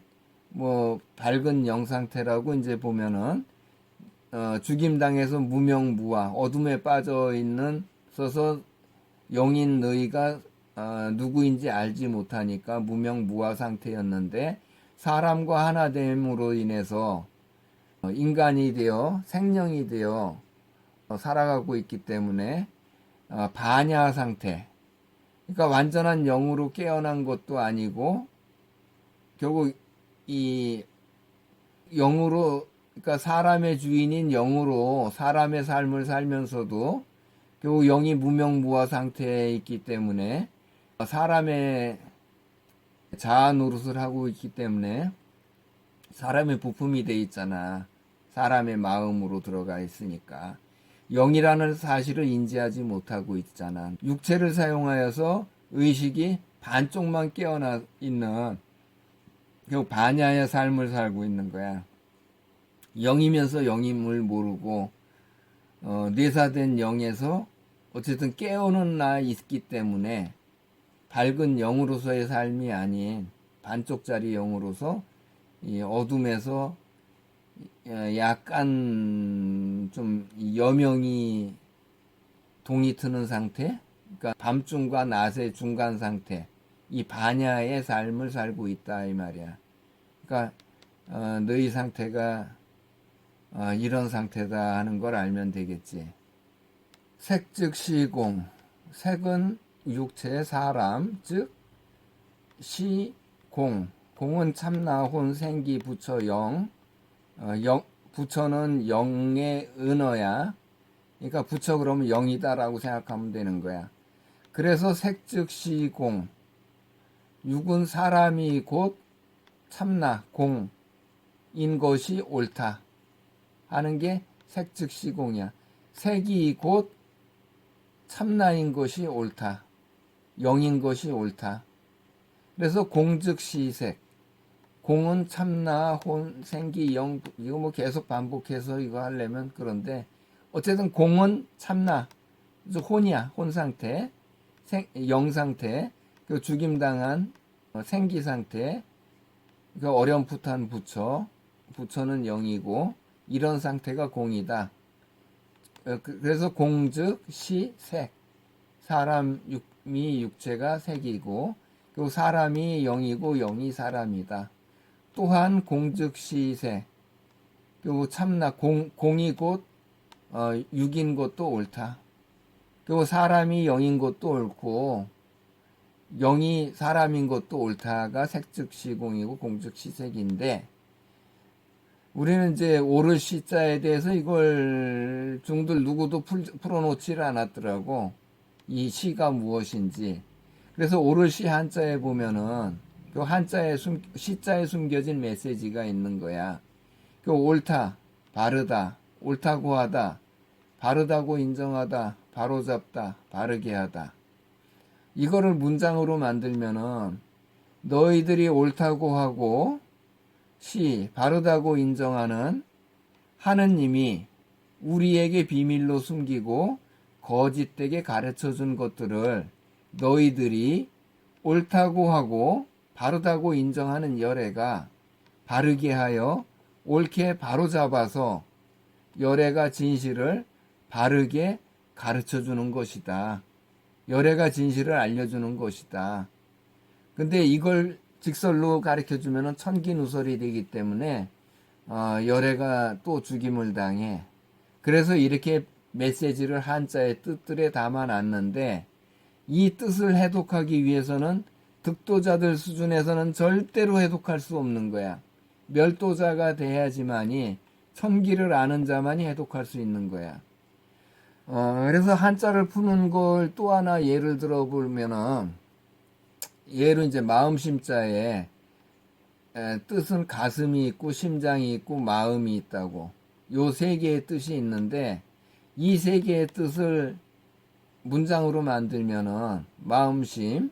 뭐 밝은 영 상태라고 이제 보면은 죽임당해서 무명무화 어둠에 빠져 있는 서서 영인 너희가 누구인지 알지 못하니까 무명무화 상태였는데 사람과 하나됨으로 인해서 인간이 되어 생명이 되어 살아가고 있기 때문에 반야 상태, 그러니까 완전한 영으로 깨어난 것도 아니고 결국 이 영으로, 그러니까 사람의 주인인 영으로 사람의 삶을 살면서도 결국 영이 무명무화 상태에 있기 때문에 사람의 자아 노릇을 하고 있기 때문에 사람의 부품이 돼 있잖아. 사람의 마음으로 들어가 있으니까 영이라는 사실을 인지하지 못하고 있잖아. 육체를 사용하여서 의식이 반쪽만 깨어나 있는 결국 반야의 삶을 살고 있는 거야. 영이면서 영임을 모르고 뇌사된 영에서 어쨌든 깨어는 나 있기 때문에 밝은 영으로서의 삶이 아닌 반쪽짜리 영으로서 이 어둠에서 약간 좀 여명이 동이 트는 상태, 그러니까 밤중과 낮의 중간 상태, 이 반야의 삶을 살고 있다 이 말이야. 그러니까 너희 상태가 이런 상태다 하는 걸 알면 되겠지. 색 즉 시공, 색은 육체 사람 즉 시공, 공은 참나 혼 생기 부처 영, 부처는 영의 은어야. 그러니까 부처 그러면 영이다라고 생각하면 되는 거야. 그래서 색 즉 시공, 육은 사람이 곧 참나 공인 것이 옳다 하는 게 색 즉 시공이야. 색이 곧 참나인 것이 옳다, 영인 것이 옳다. 그래서 공 즉 시색, 공은 참나, 혼, 생기, 영, 이거 뭐 계속 반복해서 이거 하려면 그런데 어쨌든 공은 참나, 혼이야, 혼 상태, 영 상태, 그 죽임당한 생기 상태, 그 어렴풋한 부처는 영이고 이런 상태가 공이다. 그래서 공 즉 시, 색, 사람이 육체가 색이고 그리고 사람이 영이고 영이 사람이다. 또한 공즉시세, 그리고 참나 공이 곧 육인 것도 옳다. 그리고 사람이 영인 것도 옳고 영이 사람인 것도 옳다가 색즉시공이고 공즉시색인데 우리는 이제 오를 시자에 대해서 이걸 중들 누구도 풀어놓지를 않았더라고. 이 시가 무엇인지. 그래서 오를 시 한자에 보면은 그 한자에 시자에 숨겨진 메시지가 있는 거야. 그 옳다, 바르다, 옳다고 하다, 바르다고 인정하다, 바로잡다, 바르게 하다. 이거를 문장으로 만들면은 너희들이 옳다고 하고 바르다고 인정하는 하느님이 우리에게 비밀로 숨기고 거짓되게 가르쳐준 것들을 너희들이 옳다고 하고 바르다고 인정하는 열애가 바르게 하여 옳게 바로잡아서 열애가 진실을 바르게 가르쳐주는 것이다. 열애가 진실을 알려주는 것이다. 근데 이걸 직설로 가르쳐주면 천기누설이 되기 때문에 열애가 또 죽임을 당해. 그래서 이렇게 메시지를 한자의 뜻들에 담아놨는데 이 뜻을 해독하기 위해서는 득도자들 수준에서는 절대로 해독할 수 없는 거야. 멸도자가 돼야지만이 천기를 아는 자만이 해독할 수 있는 거야. 그래서 한자를 푸는 걸 또 하나 예를 들어 보면은 예로 이제 마음심자에 뜻은 가슴이 있고 심장이 있고 마음이 있다고 요 세 개의 뜻이 있는데 이 세 개의 뜻을 문장으로 만들면은 마음심,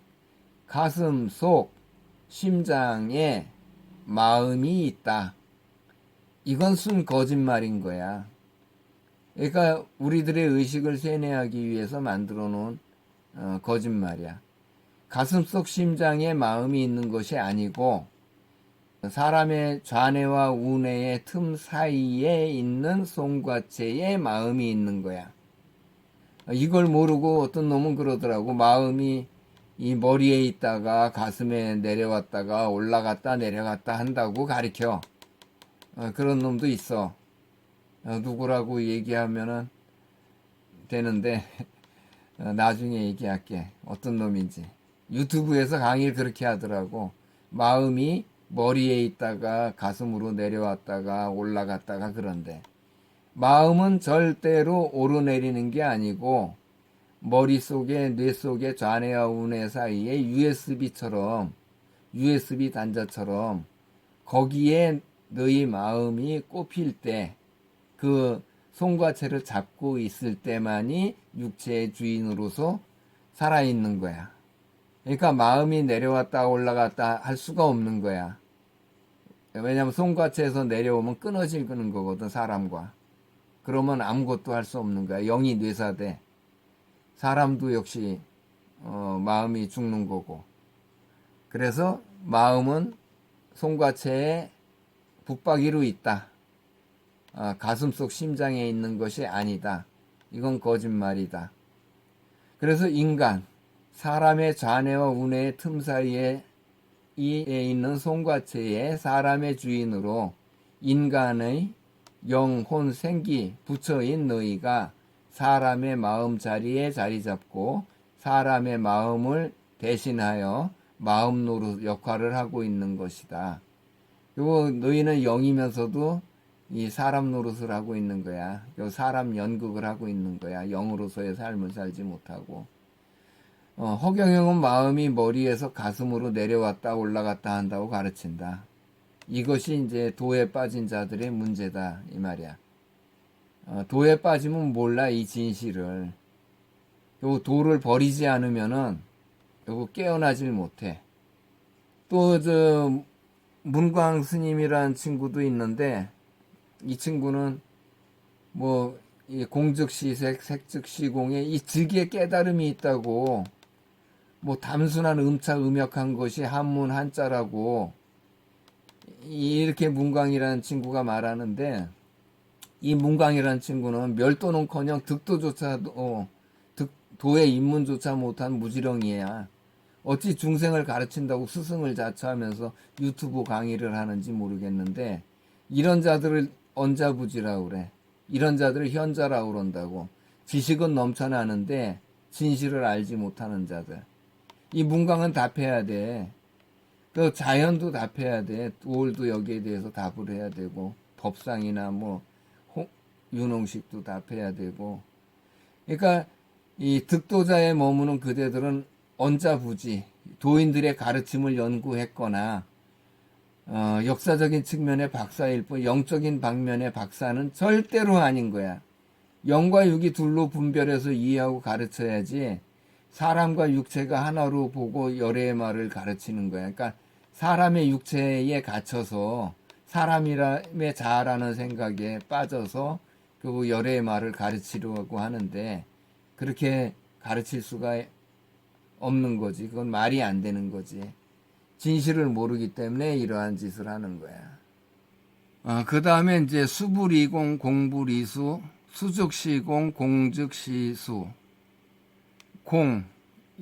가슴 속, 심장에 마음이 있다. 이건 순 거짓말인 거야. 그러니까 우리들의 의식을 세뇌하기 위해서 만들어 놓은 거짓말이야. 가슴속 심장에 마음이 있는 것이 아니고 사람의 좌뇌와 우뇌의 틈 사이에 있는 송과체에 마음이 있는 거야. 이걸 모르고 어떤 놈은 그러더라고. 마음이 이 머리에 있다가 가슴에 내려왔다가 올라갔다 내려갔다 한다고 가르쳐. 그런 놈도 있어. 누구라고 얘기하면은 되는데 나중에 얘기할게. 어떤 놈인지. 유튜브에서 강의를 그렇게 하더라고. 마음이 머리에 있다가 가슴으로 내려왔다가 올라갔다가 그런데 마음은 절대로 오르내리는 게 아니고 머릿속에 뇌 속에 좌뇌와 우뇌 사이에 USB처럼 USB 단자처럼 거기에 너희 마음이 꼽힐 때 그 송과체를 잡고 있을 때만이 육체의 주인으로서 살아있는 거야. 그러니까 마음이 내려왔다 올라갔다 할 수가 없는 거야. 왜냐하면 송과체에서 내려오면 끊어지는 거거든, 사람과. 그러면 아무것도 할 수 없는 거야. 영이 뇌사돼. 사람도 역시 마음이 죽는 거고. 그래서 마음은 송과체에 붙박이로 있다. 가슴속 심장에 있는 것이 아니다. 이건 거짓말이다. 그래서 인간, 사람의 좌뇌와 우뇌의 틈 사이에 있는 송과체에 사람의 주인으로 인간의 영혼 생기 부처인 너희가 사람의 마음 자리에 자리 잡고 사람의 마음을 대신하여 마음 노릇 역할을 하고 있는 것이다. 그리고 너희는 영이면서도 이 사람 노릇을 하고 있는 거야. 사람 연극을 하고 있는 거야. 영으로서의 삶을 살지 못하고. 허경영은 마음이 머리에서 가슴으로 내려왔다 올라갔다 한다고 가르친다. 이것이 이제 도에 빠진 자들의 문제다 이 말이야. 도에 빠지면 몰라 이 진실을. 요 도를 버리지 않으면은 요거 깨어나질 못해. 또 저 문광 스님이라는 친구도 있는데 이 친구는 뭐 이 공즉시색 색즉시공에 이 즉의 깨달음이 있다고 뭐 단순한 음차음역한 것이 한문 한자라고 이렇게 문광이라는 친구가 말하는데 이 문광이라는 친구는 멸도는커녕 득도조차도 도의 입문조차 못한 무지렁이야. 어찌 중생을 가르친다고 스승을 자처하면서 유튜브 강의를 하는지 모르겠는데 이런 자들을 언자부지라고 그래. 이런 자들을 현자라고 그런다고. 지식은 넘쳐나는데 진실을 알지 못하는 자들. 이 문광은 답해야 돼. 또 자연도 답해야 돼. 도울도 여기에 대해서 답을 해야 되고 법상이나 뭐 윤홍식도 답해야 되고. 그러니까 이 득도자에 머무는 그대들은 언자부지 도인들의 가르침을 연구했거나 역사적인 측면의 박사일 뿐 영적인 방면의 박사는 절대로 아닌 거야. 영과 육이 둘로 분별해서 이해하고 가르쳐야지 사람과 육체가 하나로 보고 열의 말을 가르치는 거야. 그러니까 사람의 육체에 갇혀서 사람의 자아라는 생각에 빠져서 결국 열의 말을 가르치려고 하는데 그렇게 가르칠 수가 없는 거지. 그건 말이 안 되는 거지. 진실을 모르기 때문에 이러한 짓을 하는 거야. 그 다음에 이제 수불이공, 공불이수, 수즉시공, 공즉시수. 공,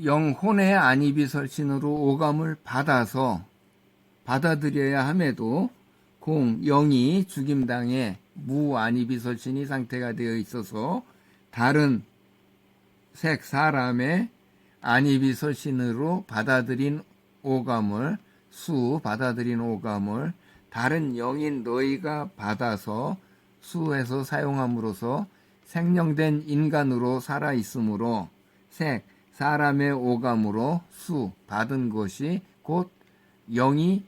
영혼의 안이비설신으로 오감을 받아들여야 함에도 공, 영이 죽임당해 무안이비설신이 상태가 되어 있어서 다른 색, 사람의 안이비설신으로 받아들인 오감을 다른 영인 너희가 받아서 수에서 사용함으로써 생령된 인간으로 살아 있으므로 색, 사람의 오감으로 수, 받은 것이 곧 영이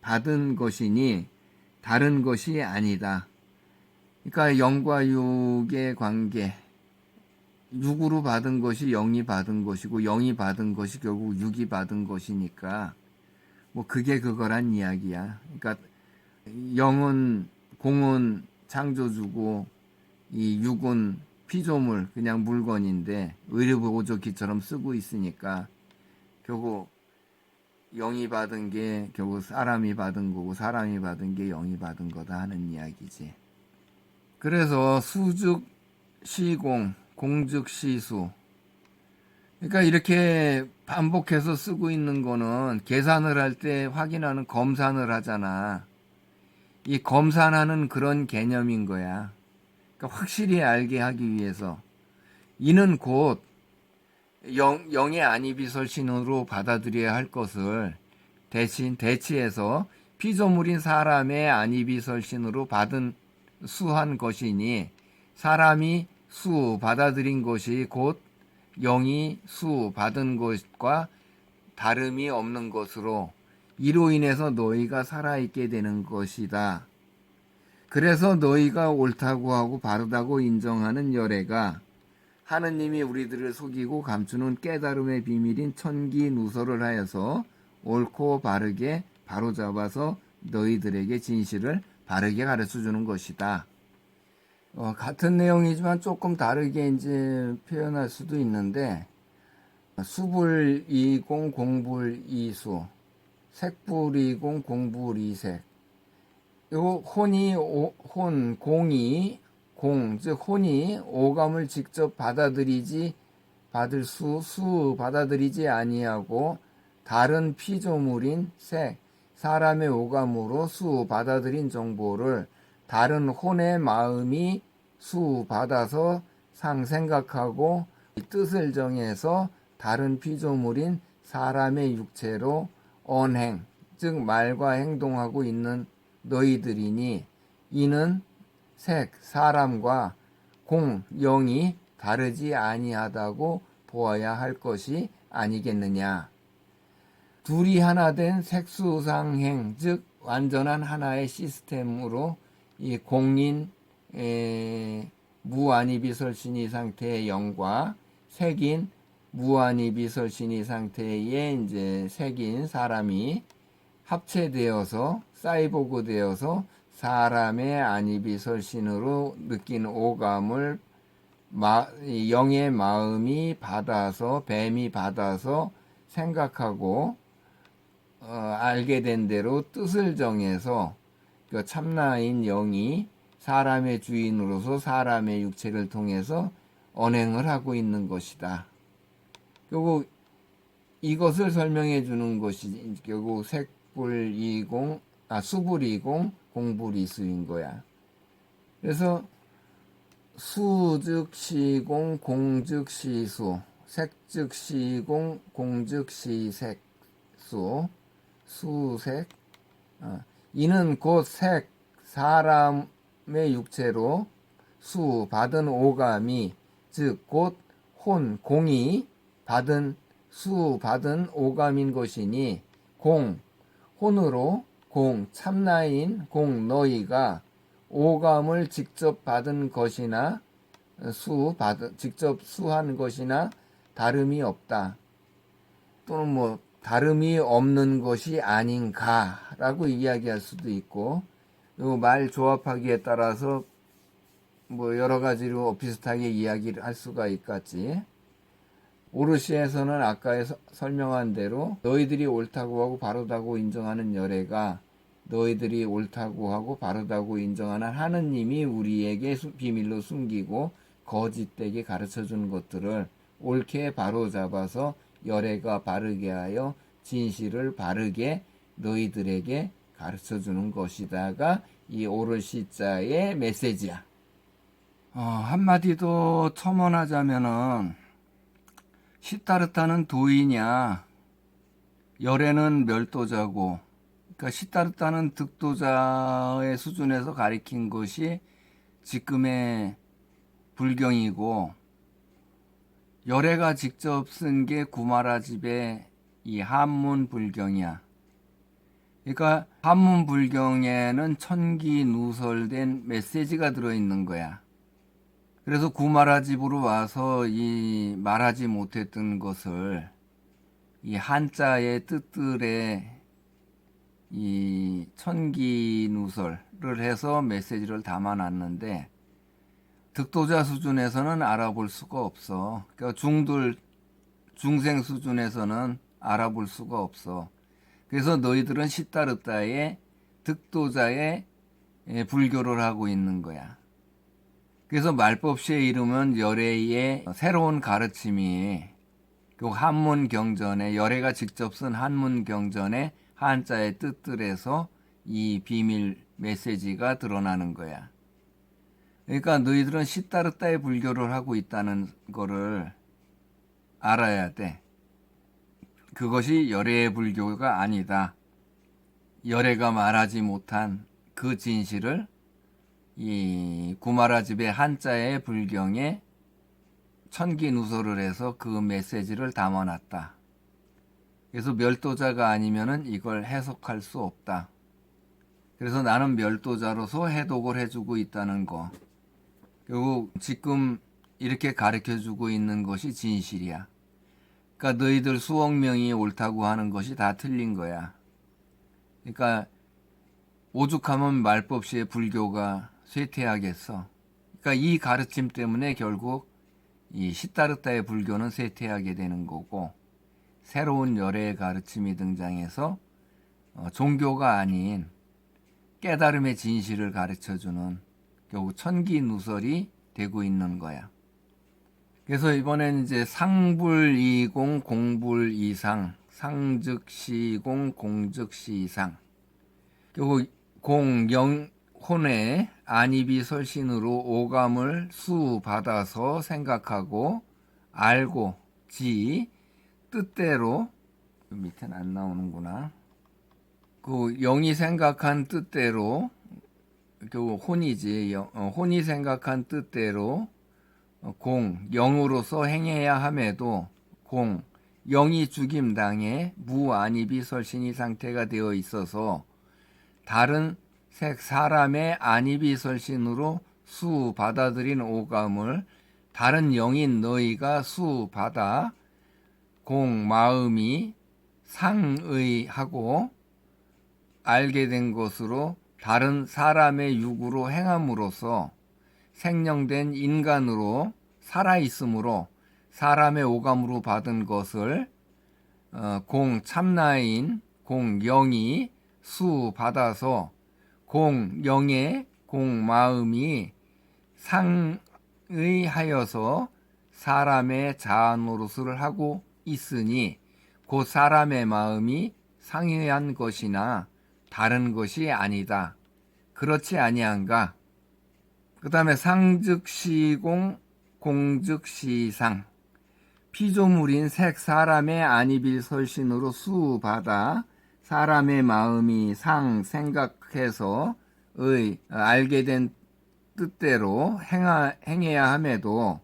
받은 것이니 다른 것이 아니다. 그러니까 영과 육의 관계, 육으로 받은 것이 영이 받은 것이고 영이 받은 것이 결국 육이 받은 것이니까 뭐 그게 그거란 이야기야. 그러니까 영은 공은 창조주고 이 육은 피조물 그냥 물건인데 의료보조기처럼 쓰고 있으니까 결국 영이 받은 게 결국 사람이 받은 거고 사람이 받은 게 영이 받은 거다 하는 이야기지. 그래서 수즉 시공, 공즉 시수. 그러니까 이렇게 반복해서 쓰고 있는 거는 계산을 할 때 확인하는 검산을 하잖아. 이 검산하는 그런 개념인 거야. 그러니까 확실히 알게 하기 위해서. 이는 곧 영의 안이비설신으로 받아들여야 할 것을 대신 대치해서 피조물인 사람의 안이비설신으로 받은 수한 것이니 사람이 수 받아들인 것이 곧 영이 수 받은 것과 다름이 없는 것으로 이로 인해서 너희가 살아있게 되는 것이다. 그래서 너희가 옳다고 하고 바르다고 인정하는 열애가 하느님이 우리들을 속이고 감추는 깨달음의 비밀인 천기 누설을 하여서 옳고 바르게 바로잡아서 너희들에게 진실을 바르게 가르쳐주는 것이다. 같은 내용이지만 조금 다르게 이제 표현할 수도 있는데 수불이공 공불이수, 색불이공 공불이색. 요 공이 즉 혼이 오감을 직접 받아들이지 받아들이지 아니하고 다른 피조물인 색, 사람의 오감으로 받아들인 정보를 다른 혼의 마음이 받아서 생각하고 뜻을 정해서 다른 피조물인 사람의 육체로 언행, 즉 말과 행동하고 있는 너희들이니 이는 색, 사람과 영이 다르지 아니하다고 보아야 할 것이 아니겠느냐. 둘이 하나 된 색수상행, 즉 완전한 하나의 시스템으로 이 공인 무안이비설신이 상태의 영과 색인 무안이비설신이 상태의 이제 색인 사람이 합체되어서 사이보그 되어서 사람의 안이비설신으로 느낀 오감을 영의 마음이 받아서 뱀이 받아서 생각하고 알게 된 대로 뜻을 정해서 그 참나인 영이 사람의 주인으로서 사람의 육체를 통해서 언행을 하고 있는 것이다. 결국 이것을 설명해 주는 것이 결국 수불이공 공불이수인 거야. 그래서 수즉 시공 공즉 시수, 색즉 시공 공즉 시색수, 수색. 이는 곧 색, 사람의 육체로 받은 오감이 즉 곧 공이 받은 오감인 것이니 혼으로 참나인 너희가 오감을 직접 받은 것이나 직접 수한 것이나 다름이 없다. 또는 뭐 다름이 없는 것이 아닌가라고 이야기할 수도 있고, 요 말 조합하기에 따라서 뭐 여러 가지로 비슷하게 이야기를 할 수가 있겠지. 오르시에서는 아까 설명한 대로 너희들이 옳다고 하고 바르다고 인정하는 열애가 너희들이 옳다고 하고 바르다고 인정하는 하느님이 우리에게 비밀로 숨기고 거짓되게 가르쳐주는 것들을 옳게 바로잡아서 열애가 바르게 하여 진실을 바르게 너희들에게 가르쳐주는 것이다가 이 오르시자의 메시지야. 한마디 더 첨언하자면은 시타르타는 도이냐, 열애는 멸도자고, 그러니까 시타르타는 득도자의 수준에서 가리킨 것이 지금의 불경이고, 열애가 직접 쓴 게 구마라집의 이 한문 불경이야. 그러니까 한문 불경에는 천기 누설된 메시지가 들어있는 거야. 그래서 구마라집으로 와서 이 말하지 못했던 것을 이 한자의 뜻들에 이 천기 누설을 해서 메시지를 담아놨는데 득도자 수준에서는 알아볼 수가 없어. 그러니까 중생 수준에서는 알아볼 수가 없어. 그래서 너희들은 시타르타의 득도자의 불교를 하고 있는 거야. 그래서 말법시에 이르면 열애의 새로운 가르침이 그 한문 경전에 열애가 직접 쓴 한문 경전의 한자의 뜻들에서 이 비밀 메시지가 드러나는 거야. 그러니까 너희들은 시타르타의 불교를 하고 있다는 거를 알아야 돼. 그것이 열애의 불교가 아니다. 열애가 말하지 못한 그 진실을 이 구마라집의 한자의 불경에 천기 누설을 해서 그 메시지를 담아놨다. 그래서 멸도자가 아니면은 이걸 해석할 수 없다. 그래서 나는 멸도자로서 해독을 해주고 있다는 거. 결국 지금 이렇게 가르쳐주고 있는 것이 진실이야. 그러니까 너희들 수억 명이 옳다고 하는 것이 다 틀린 거야. 그러니까 오죽하면 말법시의 불교가 쇠퇴하겠어. 그러니까 이 가르침 때문에 결국 이 시타르타의 불교는 쇠퇴하게 되는 거고 새로운 열애의 가르침이 등장해서 종교가 아닌 깨달음의 진실을 가르쳐주는 결국 천기 누설이 되고 있는 거야. 그래서 이번엔 이제 상불이공 공불이상, 상즉시공 공즉시상. 결국 공영혼의 안입이 설신으로 오감을 수받아서 생각하고 알고 지 뜻대로 밑에는 안 나오는구나. 그 영이 생각한 뜻대로 결국 혼이지 혼이 생각한 뜻대로 영으로서 행해야 함에도 영이 죽임당해 무안입이 설신이 상태가 되어 있어서 다른 사람의 안입이 설신으로 수 받아들인 오감을 다른 영인 너희가 수 받아 마음이 상의하고 알게 된 것으로 다른 사람의 육으로 행함으로써 생령된 인간으로 살아있으므로 사람의 오감으로 받은 것을 참나인 영이 수 받아서 영의 마음이 상의하여서 사람의 자아 노릇을 하고 있으니 그 사람의 마음이 상의한 것이나 다른 것이 아니다. 그렇지 아니한가? 그 다음에 상즉시공 공즉시상 피조물인 색 사람의 안입일 설신으로 수받아 사람의 마음이 생각해서 알게 된 뜻대로 행해야 함에도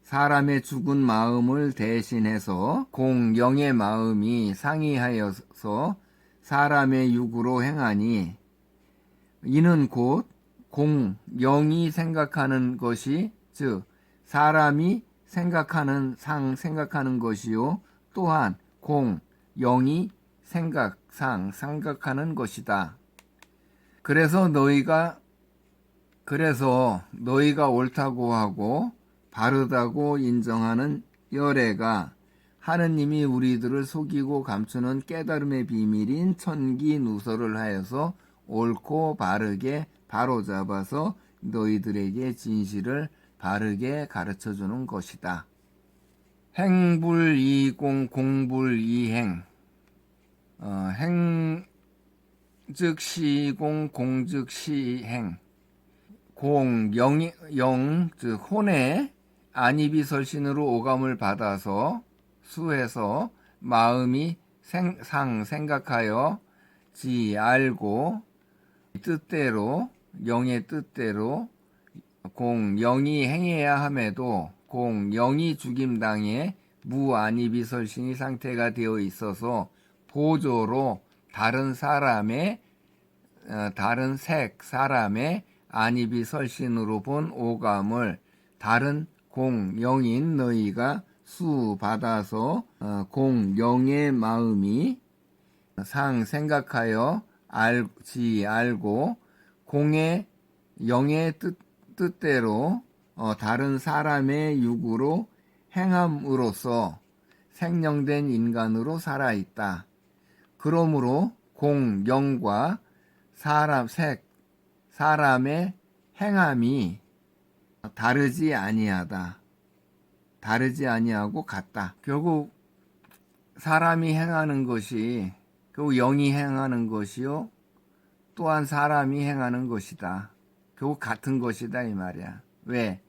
사람의 죽은 마음을 대신해서 영의 마음이 상의하여서 사람의 육으로 행하니 이는 곧 영이 생각하는 것이 즉 사람이 생각하는 것이요 또한 공, 영이 생각하는 것이다. 그래서 너희가 옳다고 하고 바르다고 인정하는 열애가 하느님이 우리들을 속이고 감추는 깨달음의 비밀인 천기 누설을 하여서 옳고 바르게 바로잡아서 너희들에게 진실을 바르게 가르쳐주는 것이다. 행불이공 공불이행 행 즉 시공 공즉 시행 즉 혼의 안입이 설신으로 오감을 받아서 수해서 마음이 생각하여 알고 뜻대로 영의 뜻대로 영이 행해야 함에도 영이 죽임당해 무안입이 설신이 상태가 되어 있어서 보조로 다른 사람의 안입이 설신으로 본 오감을 다른 영인 너희가 수받아서 영의 마음이 생각하여 알고 영의 뜻대로 다른 사람의 육으로 행함으로써 생령된 인간으로 살아있다. 그러므로 영과 사람의 행함이 다르지 아니하고 같다. 결국 사람이 행하는 것이 결국 영이 행하는 것이요 또한 사람이 행하는 것이다. 결국 같은 것이다 이 말이야. 왜?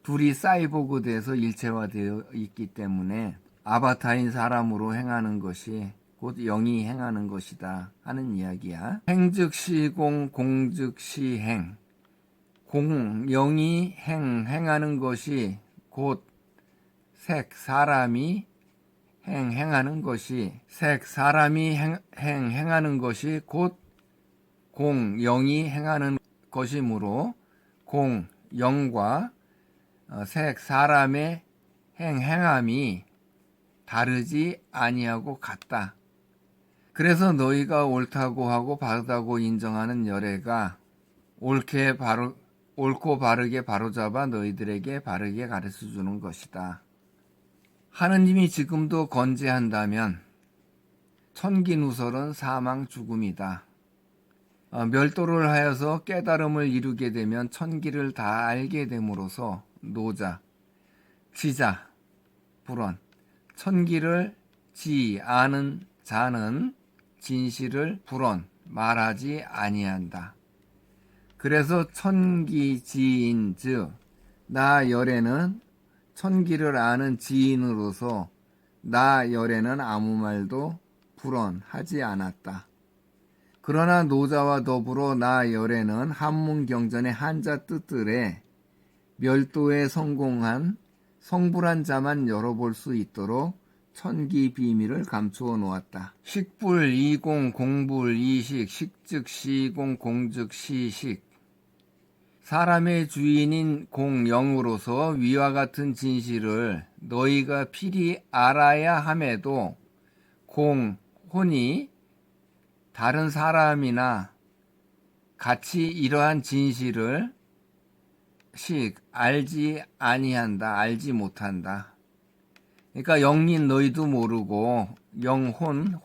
둘이 사이보그 돼서 일체화되어 있기 때문에 아바타인 사람으로 행하는 것이 곧 영이 행하는 것이다 하는 이야기야. 행즉 시공 공즉 시행 영이 행하는 것이 곧 사람이 행하는 것이 사람이 행하는 것이 곧 영이 행하는 것이므로 영과 사람의 행함이 다르지 아니하고 같다. 그래서 너희가 옳다고 하고 바르다고 인정하는 열애가 옳고 바르게 바로잡아 너희들에게 바르게 가르쳐주는 것이다. 하느님이 지금도 건재한다면 천기누설은 사망 죽음이다. 멸도를 하여서 깨달음을 이루게 되면 천기를 다 알게 됨으로써 노자, 지자, 불언, 천기를 아는 자는 진실을 불언, 말하지 아니한다. 그래서 천기지인 즉 나 열애는 천기를 아는 지인으로서 나 열애는 아무 말도 불언하지 않았다. 그러나 노자와 더불어 나 열애는 한문경전의 한자 뜻들에 멸도에 성공한 성불한 자만 열어볼 수 있도록 천기 비밀을 감추어 놓았다. 식불 이공 공불 이식 식즉 시공 공즉 시식 사람의 주인인 영으로서 위와 같은 진실을 너희가 필히 알아야 함에도 혼이 다른 사람이나 같이 이러한 진실을 알지 아니한다. 알지 못한다. 그러니까 영인 너희도 모르고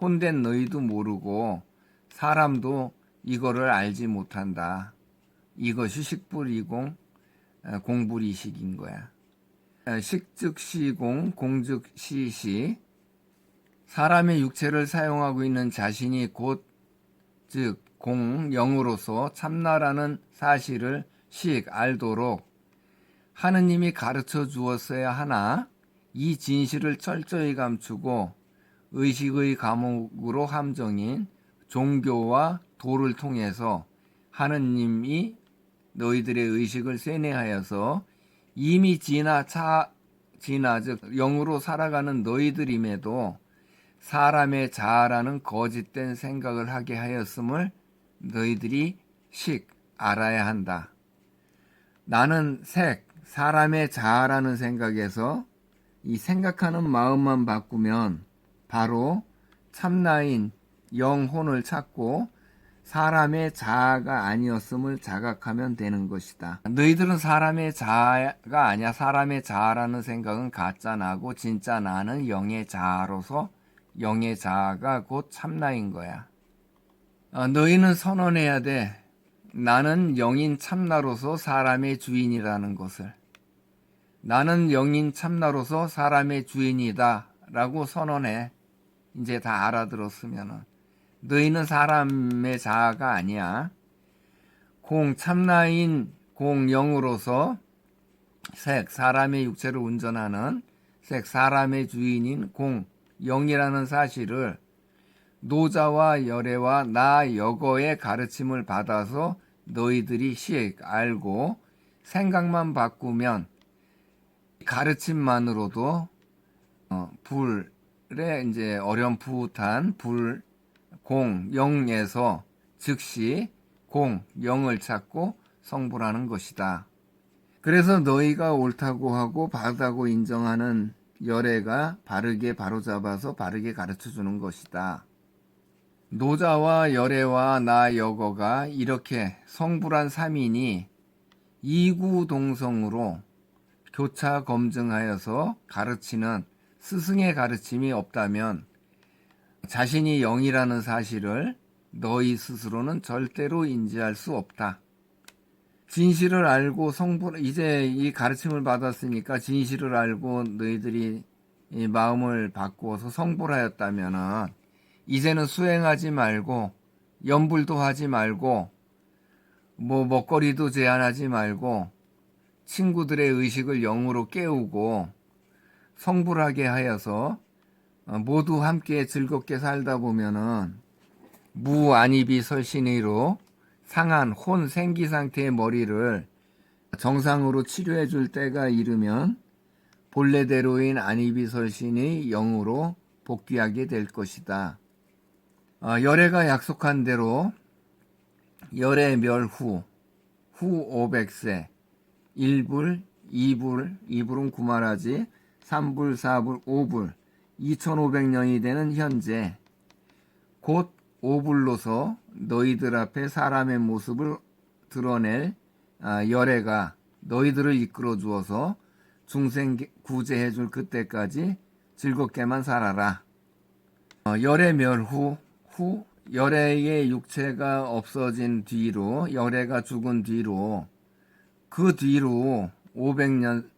혼된 너희도 모르고 사람도 이거를 알지 못한다. 이것이 식불이공 공불이식인 거야. 식즉 시공 공즉 시식 사람의 육체를 사용하고 있는 자신이 즉 영으로서 참나라는 사실을 알도록 하느님이 가르쳐 주었어야 하나 이 진실을 철저히 감추고 의식의 감옥으로 함정인 종교와 도를 통해서 하느님이 너희들의 의식을 세뇌하여서 이미 즉 영으로 살아가는 너희들임에도 사람의 자아라는 거짓된 생각을 하게 하였음을 너희들이 알아야 한다. 나는 사람의 자아라는 생각에서 이 생각하는 마음만 바꾸면 바로 참나인 영혼을 찾고 사람의 자아가 아니었음을 자각하면 되는 것이다. 너희들은 사람의 자아가 아니야. 사람의 자아라는 생각은 가짜 나고 진짜 나는 영의 자아로서 영의 자아가 곧 참나인 거야. 너희는 선언해야 돼. 나는 영인 참나로서 사람의 주인이라는 것을. 나는 영인 참나로서 사람의 주인이다 라고 선언해. 이제 다 알아들었으면은. 너희는 사람의 자아가 아니야. 공 참나인 공영으로서 색 사람의 육체를 운전하는 색 사람의 주인인 공영이라는 사실을 노자와 열애와 나 여거의 가르침을 받아서 너희들이 알고 생각만 바꾸면 가르침만으로도 불에 이제 어렴풋한 불 공영에서 즉시 공영을 찾고 성불하는 것이다. 그래서 너희가 옳다고 하고 바르다고 인정하는 열애가 바르게 바로잡아서 바르게 가르쳐주는 것이다. 노자와 열애와 나 여거가 이렇게 성불한 3인이 이구동성으로 교차 검증하여서 가르치는 스승의 가르침이 없다면 자신이 영이라는 사실을 너희 스스로는 절대로 인지할 수 없다. 진실을 알고 이제 이 가르침을 받았으니까 진실을 알고 너희들이 이 마음을 바꾸어서 성불하였다면은 이제는 수행하지 말고 염불도 하지 말고 먹거리도 제한하지 말고 친구들의 의식을 영으로 깨우고 성불하게 하여서 모두 함께 즐겁게 살다 보면은 무안입이 설신의로 상한 혼 생기 상태의 머리를 정상으로 치료해 줄 때가 이르면 본래대로인 안입이 설신의 영으로 복귀하게 될 것이다. 열애가 약속한 대로 열애 멸후 500세 1불, 2불은 구말하지 3불, 4불, 5불 2500년이 되는 현재 곧 5불로서 너희들 앞에 사람의 모습을 드러낼 열애가 너희들을 이끌어 주어서 중생 구제해 줄 그때까지 즐겁게만 살아라. 열애 멸후 열애의 육체가 없어진 뒤로 열애가 죽은 뒤로 그 뒤로 500년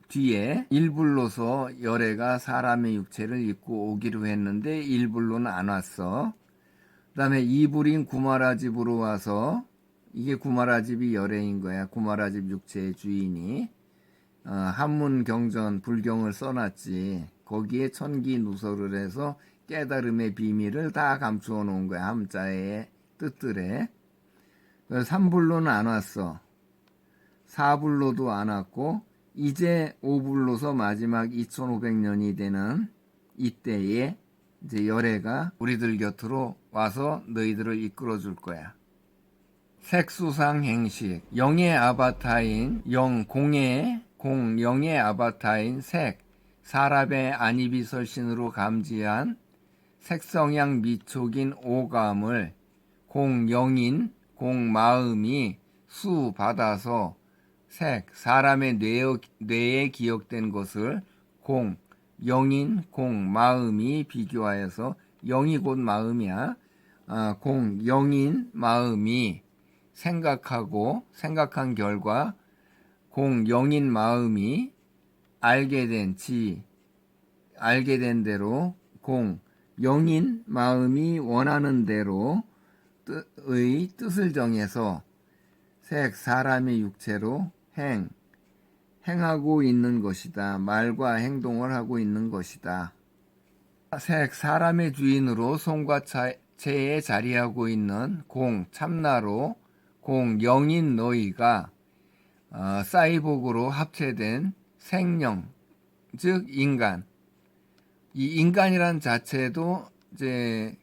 뒤에 일불로서 열애가 사람의 육체를 입고 오기로 했는데 일불로는 안 왔어. 그 다음에 이불인 구마라집으로 와서 이게 구마라집이 열애인 거야. 구마라집 육체의 주인이 한문경전 불경을 써놨지. 거기에 천기누설을 해서 깨달음의 비밀을 다 감추어 놓은 거야. 함자의 뜻들에. 3불로는 안 왔어. 4불로도 안 왔고 이제 5불로서 마지막 2500년이 되는 이때에 이제 열애가 우리들 곁으로 와서 너희들을 이끌어 줄 거야. 색수상 행식 영의 아바타인 영의 아바타인 색 사람의 안이비설신으로 감지한 색성향 미촉인 오감을 공영인 공마음이 수받아서 색 사람의 뇌에 기억된 것을 영인 공마음이 비교하여서 영이 곧 마음이야. 영인 마음이 생각한 결과 영인 마음이 알게 된 대로 영인 마음이 원하는 대로 의 뜻을 정해서 색 사람의 육체로 행하고 있는 것이다. 말과 행동을 하고 있는 것이다. 색 사람의 주인으로 손과 체에 자리하고 있는 참나로 영인 너희가 사이보그로 합체된 생령 즉 인간 이 인간이란 자체도 이제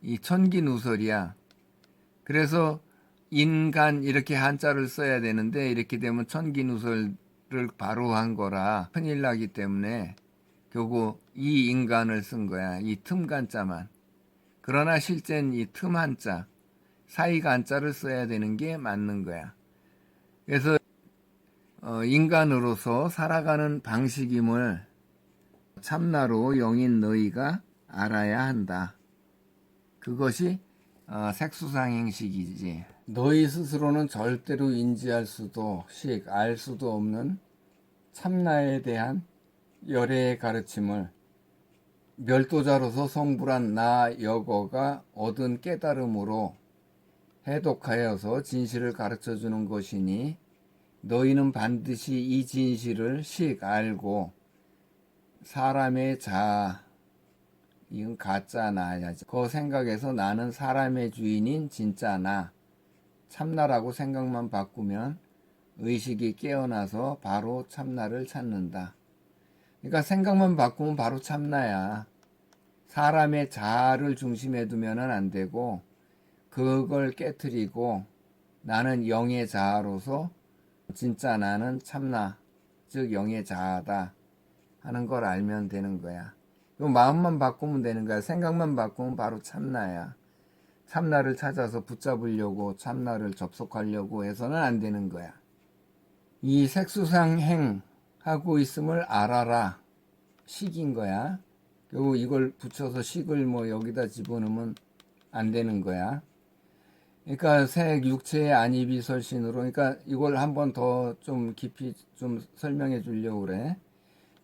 이 천기누설이야. 그래서 인간 이렇게 한자를 써야 되는데 이렇게 되면 천기누설을 바로 한 거라 큰일 나기 때문에 결국 이 인간을 쓴 거야. 이 틈간자만. 그러나 실제는 이 틈 한자, 사이가 한자를 써야 되는 게 맞는 거야. 그래서 인간으로서 살아가는 방식임을 참나로 영인 너희가 알아야 한다. 그것이 색수상행식이지. 너희 스스로는 절대로 인지할 수도 알 수도 없는 참나에 대한 열애의 가르침을 멸도자로서 성불한 나 여거가 얻은 깨달음으로 해독하여서 진실을 가르쳐주는 것이니 너희는 반드시 이 진실을 알고 사람의 자아, 이건 가짜 나야지. 그 생각에서 나는 사람의 주인인 진짜 나, 참나라고 생각만 바꾸면 의식이 깨어나서 바로 참나를 찾는다. 그러니까 생각만 바꾸면 바로 참나야. 사람의 자아를 중심에 두면 안 되고 그걸 깨트리고 나는 영의 자아로서 진짜 나는 참나, 즉 영의 자아다 하는 걸 알면 되는 거야. 마음만 바꾸면 되는 거야. 생각만 바꾸면 바로 참나야. 참나를 찾아서 붙잡으려고 참나를 접속하려고 해서는 안 되는 거야. 이 색수상행 하고 있음을 알아라. 식인 거야. 결국 이걸 붙여서 식을 여기다 집어넣으면 안 되는 거야. 그러니까 색 육체의 안입이 설신으로, 그러니까 이걸 한번 더 좀 깊이 좀 설명해 주려고 그래.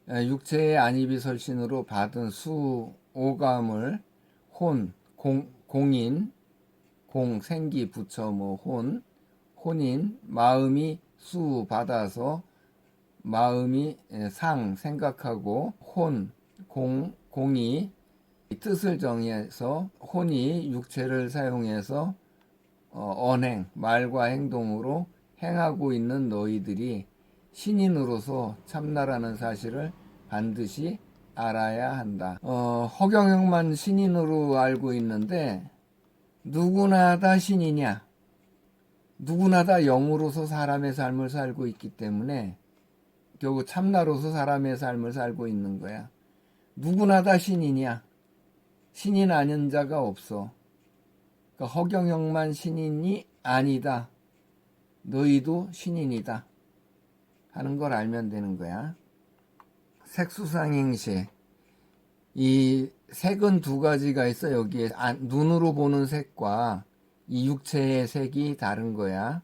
육체의 안입이 설신으로 받은 수 오감을 공인, 생기 부처 혼인, 마음이 수 받아서 마음이 생각하고 공이 뜻을 정해서 혼이 육체를 사용해서 언행, 말과 행동으로 행하고 있는 너희들이 신인으로서 참나라는 사실을 반드시 알아야 한다. 허경영만 신인으로 알고 있는데 누구나 다 신이냐? 누구나 다 영으로서 사람의 삶을 살고 있기 때문에 결국 참나로서 사람의 삶을 살고 있는 거야. 누구나 다 신이냐? 신인 아닌 자가 없어. 그러니까 허경영만 신인이 아니다. 너희도 신인이다. 하는 걸 알면 되는 거야. 색수상행식. 이 색은 두 가지가 있어. 여기에 눈으로 보는 색과 이 육체의 색이 다른 거야.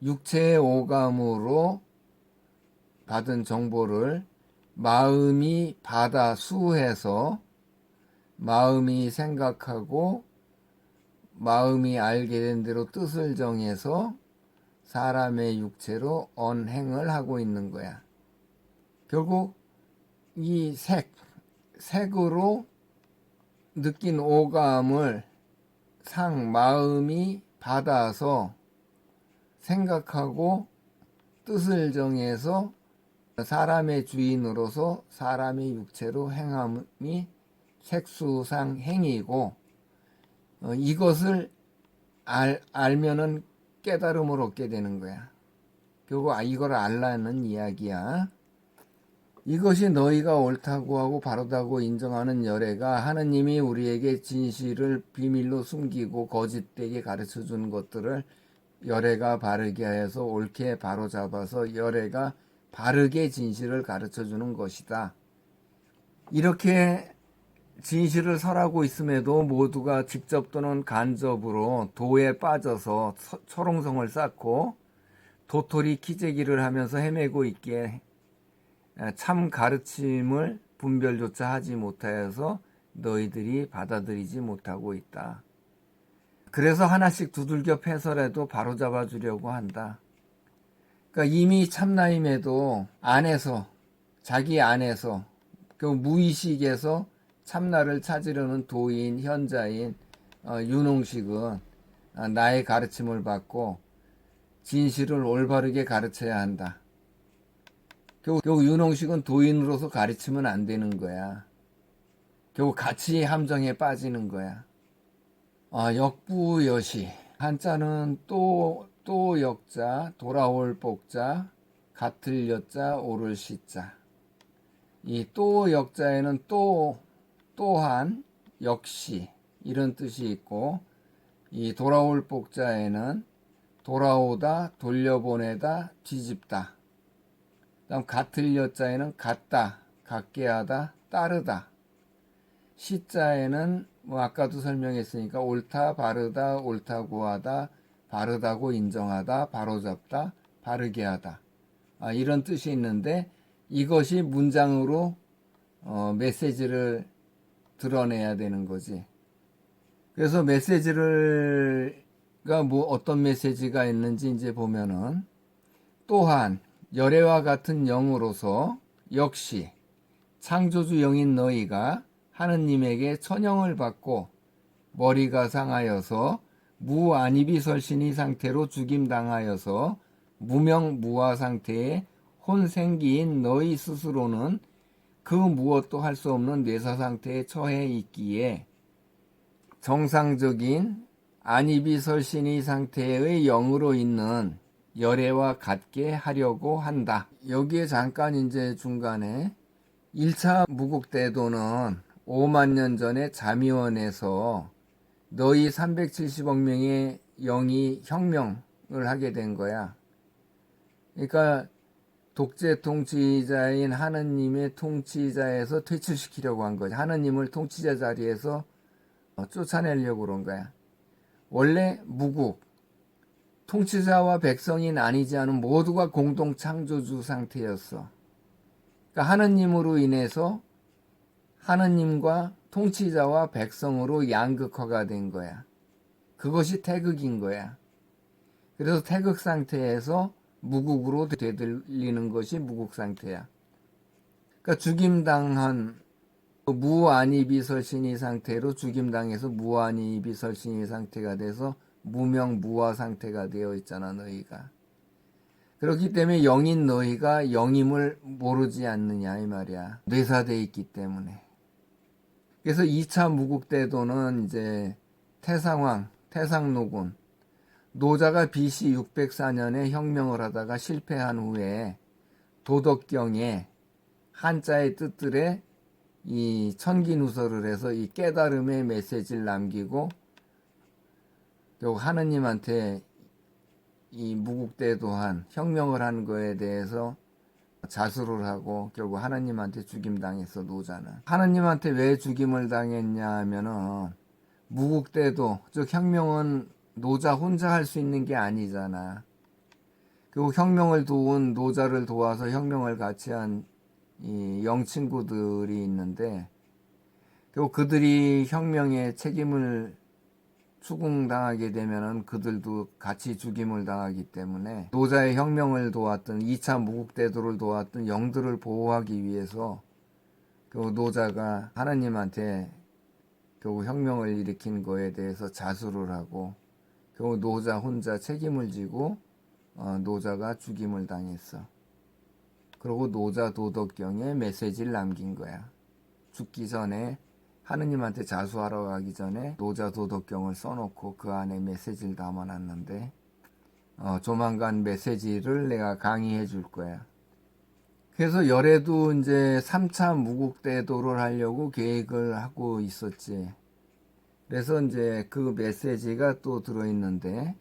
육체의 오감으로 받은 정보를 마음이 받아 수해서 마음이 생각하고 마음이 알게 된 대로 뜻을 정해서 사람의 육체로 언행을 하고 있는 거야. 결국 이 색으로 느낀 오감을 마음이 받아서 생각하고 뜻을 정해서 사람의 주인으로서 사람의 육체로 행함이 색수상 행이고 이것을 알면은 깨달음을 얻게 되는 거야. 결국 이걸 알라는 이야기야. 이것이 너희가 옳다고 하고 바르다고 인정하는 열애가 하느님이 우리에게 진실을 비밀로 숨기고 거짓되게 가르쳐준 것들을 열애가 바르게 해서 옳게 바로잡아서 열애가 바르게 진실을 가르쳐주는 것이다. 이렇게 진실을 설하고 있음에도 모두가 직접 또는 간접으로 도에 빠져서 초롱성을 쌓고 도토리 키재기를 하면서 헤매고 있기에 참 가르침을 분별조차 하지 못하여서 너희들이 받아들이지 못하고 있다. 그래서 하나씩 두들겨 패서라도 바로잡아 주려고 한다. 그러니까 이미 참나임에도 자기 안에서 그 무의식에서 참나를 찾으려는 도인, 현자인 윤홍식은 나의 가르침을 받고 진실을 올바르게 가르쳐야 한다. 결국 윤홍식은 도인으로서 가르치면 안 되는 거야. 결국 같이 함정에 빠지는 거야. 역부여시. 한자는 또 역자, 돌아올 복자, 같을 여자, 오를 시자. 이 또 역자에는 또한, 역시 이런 뜻이 있고, 이 돌아올 복자에는 돌아오다, 돌려보내다, 뒤집다. 그다음 같을 여자에는 같다, 같게 하다, 따르다. 시자에는 뭐 아까도 설명했으니까 옳다, 바르다, 옳다고 하다, 바르다고 인정하다, 바로잡다, 바르게 하다. 이런 뜻이 있는데 이것이 문장으로 메시지를 드러내야 되는 거지. 그래서 메시지가 뭐 어떤 메시지가 있는지 이제 보면은 또한 열애와 같은 영으로서 역시 창조주 영인 너희가 하느님에게 천영을 받고 머리가 상하여서 무안입이설신이 상태로 죽임당하여서 무명무화 상태에 혼생기인 너희 스스로는 그 무엇도 할 수 없는 뇌사 상태에 처해 있기에 정상적인 안입이설신이 상태의 영으로 있는 열애와 같게 하려고 한다. 여기에 잠깐 이제 중간에 1차 무국대도는 5만 년 전에 자미원에서 너희 370억 명의 영이 혁명을 하게 된 거야. 그러니까 독재 통치자인 하느님의 통치자에서 퇴출시키려고 한 거지. 하느님을 통치자 자리에서 쫓아내려고 그런 거야. 원래 무국, 통치자와 백성이 나뉘지 않은 모두가 공동 창조주 상태였어. 그러니까 하느님으로 인해서 하느님과 통치자와 백성으로 양극화가 된 거야. 그것이 태극인 거야. 그래서 태극 상태에서 무국으로 되돌리는 것이 무국 상태야. 그러니까 죽임당한 무안입이설신이 상태로 죽임당해서 무안입이설신이 상태가 돼서 무명무화 상태가 되어 있잖아, 너희가. 그렇기 때문에 영인 너희가 영임을 모르지 않느냐 이 말이야. 뇌사되어 있기 때문에. 그래서 2차 무국대도는 이제 태상왕, 태상노군, 노자가 BC 604년에 혁명을 하다가 실패한 후에 도덕경에 한자의 뜻들에 이 천기누설을 해서 이 깨달음의 메시지를 남기고 결국 하느님한테 이 무국대도한 혁명을 한 거에 대해서 자수를 하고 결국 하느님한테 죽임당했어. 노자는. 하느님한테 왜 죽임을 당했냐 하면은 무국대도, 즉 혁명은 노자 혼자 할 수 있는 게 아니잖아. 그리고 혁명을 도운 노자를 도와서 혁명을 같이 한 이 영친구들이 있는데 결국 그들이 혁명의 책임을 추궁당하게 되면은 그들도 같이 죽임을 당하기 때문에 노자의 혁명을 도왔던 2차 무국대도를 도왔던 영들을 보호하기 위해서 결국 노자가 하나님한테 결국 혁명을 일으킨 거에 대해서 자수를 하고 결국 노자 혼자 책임을 지고 노자가 죽임을 당했어. 그리고 노자 도덕경에 메시지를 남긴 거야. 죽기 전에 하느님한테 자수하러 가기 전에 노자 도덕경을 써놓고 그 안에 메시지를 담아놨는데 조만간 메시지를 내가 강의해 줄 거야. 그래서 열애도 이제 3차 무국대도를 하려고 계획을 하고 있었지. 그래서 이제 그 메시지가 또 들어있는데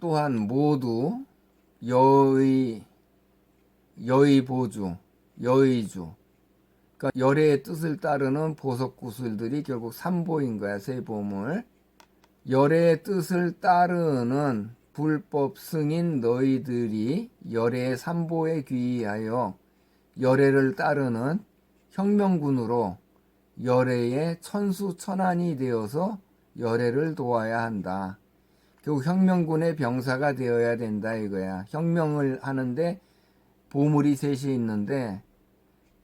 또한 모두 여의보주, 여의주, 그러니까 열애의 뜻을 따르는 보석구슬들이 결국 삼보인 거야. 세 보물. 열애의 뜻을 따르는 불법 승인 너희들이 열애의 삼보에 귀의하여 열애를 따르는 혁명군으로 열애의 천수천안이 되어서 열애를 도와야 한다. 결국 혁명군의 병사가 되어야 된다 이거야. 혁명을 하는데 보물이 셋이 있는데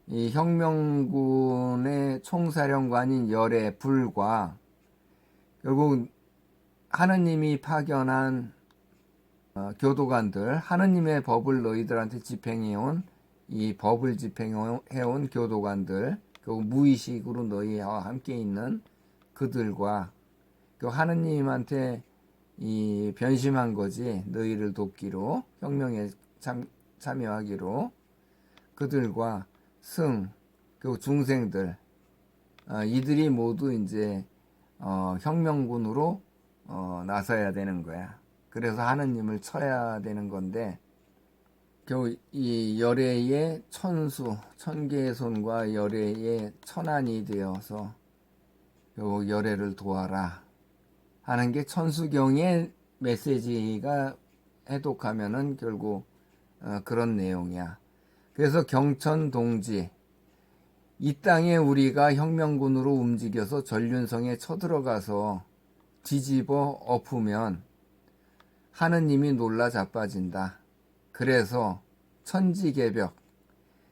이 혁명군의 총사령관인 열애 불과 결국 하느님이 파견한 교도관들, 하느님의 법을 너희들한테 집행해온 이 법을 집행해온 교도관들, 결국 무의식으로 너희와 함께 있는 그들과 그 하느님한테 이 변심한 거지. 너희를 돕기로, 혁명에 참여하기로. 그들과 승, 그 중생들, 이들이 모두 이제 혁명군으로 나서야 되는 거야. 그래서 하느님을 쳐야 되는 건데, 겨우 이 열애의 천수, 천개의 손과 열애의 천안이 되어서 겨우 열애를 도와라 하는 게 천수경의 메시지가 해독하면은 결국 그런 내용이야. 그래서 경천동지, 이 땅에 우리가 혁명군으로 움직여서 전륜성에 쳐들어가서 뒤집어 엎으면 하느님이 놀라 자빠진다. 그래서 천지개벽,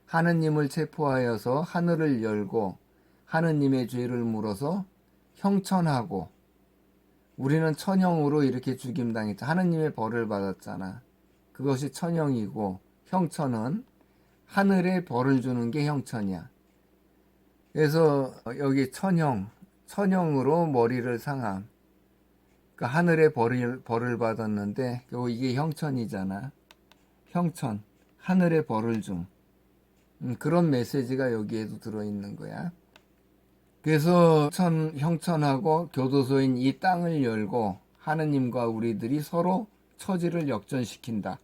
하느님을 체포하여서 하늘을 열고 하느님의 죄를 물어서 형천하고, 우리는 천형으로 이렇게 죽임당했죠. 하느님의 벌을 받았잖아. 그것이 천형이고, 형천은 하늘에 벌을 주는 게 형천이야. 그래서 여기 천형으로 머리를 상함. 그러니까 하늘에 벌을 받았는데 결국 이게 형천이잖아. 형천, 하늘에 벌을 줌. 그런 메시지가 여기에도 들어있는 거야. 그래서 형천하고 교도소인 이 땅을 열고 하느님과 우리들이 서로 처지를 역전시킨다.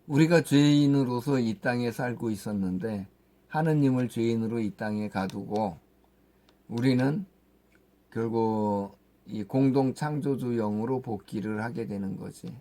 우리가 죄인으로서 이 땅에 살고 있었는데 하느님을 죄인으로 이 땅에 가두고 우리는 결국 이 공동 창조주 영으로 복귀를 하게 되는 거지.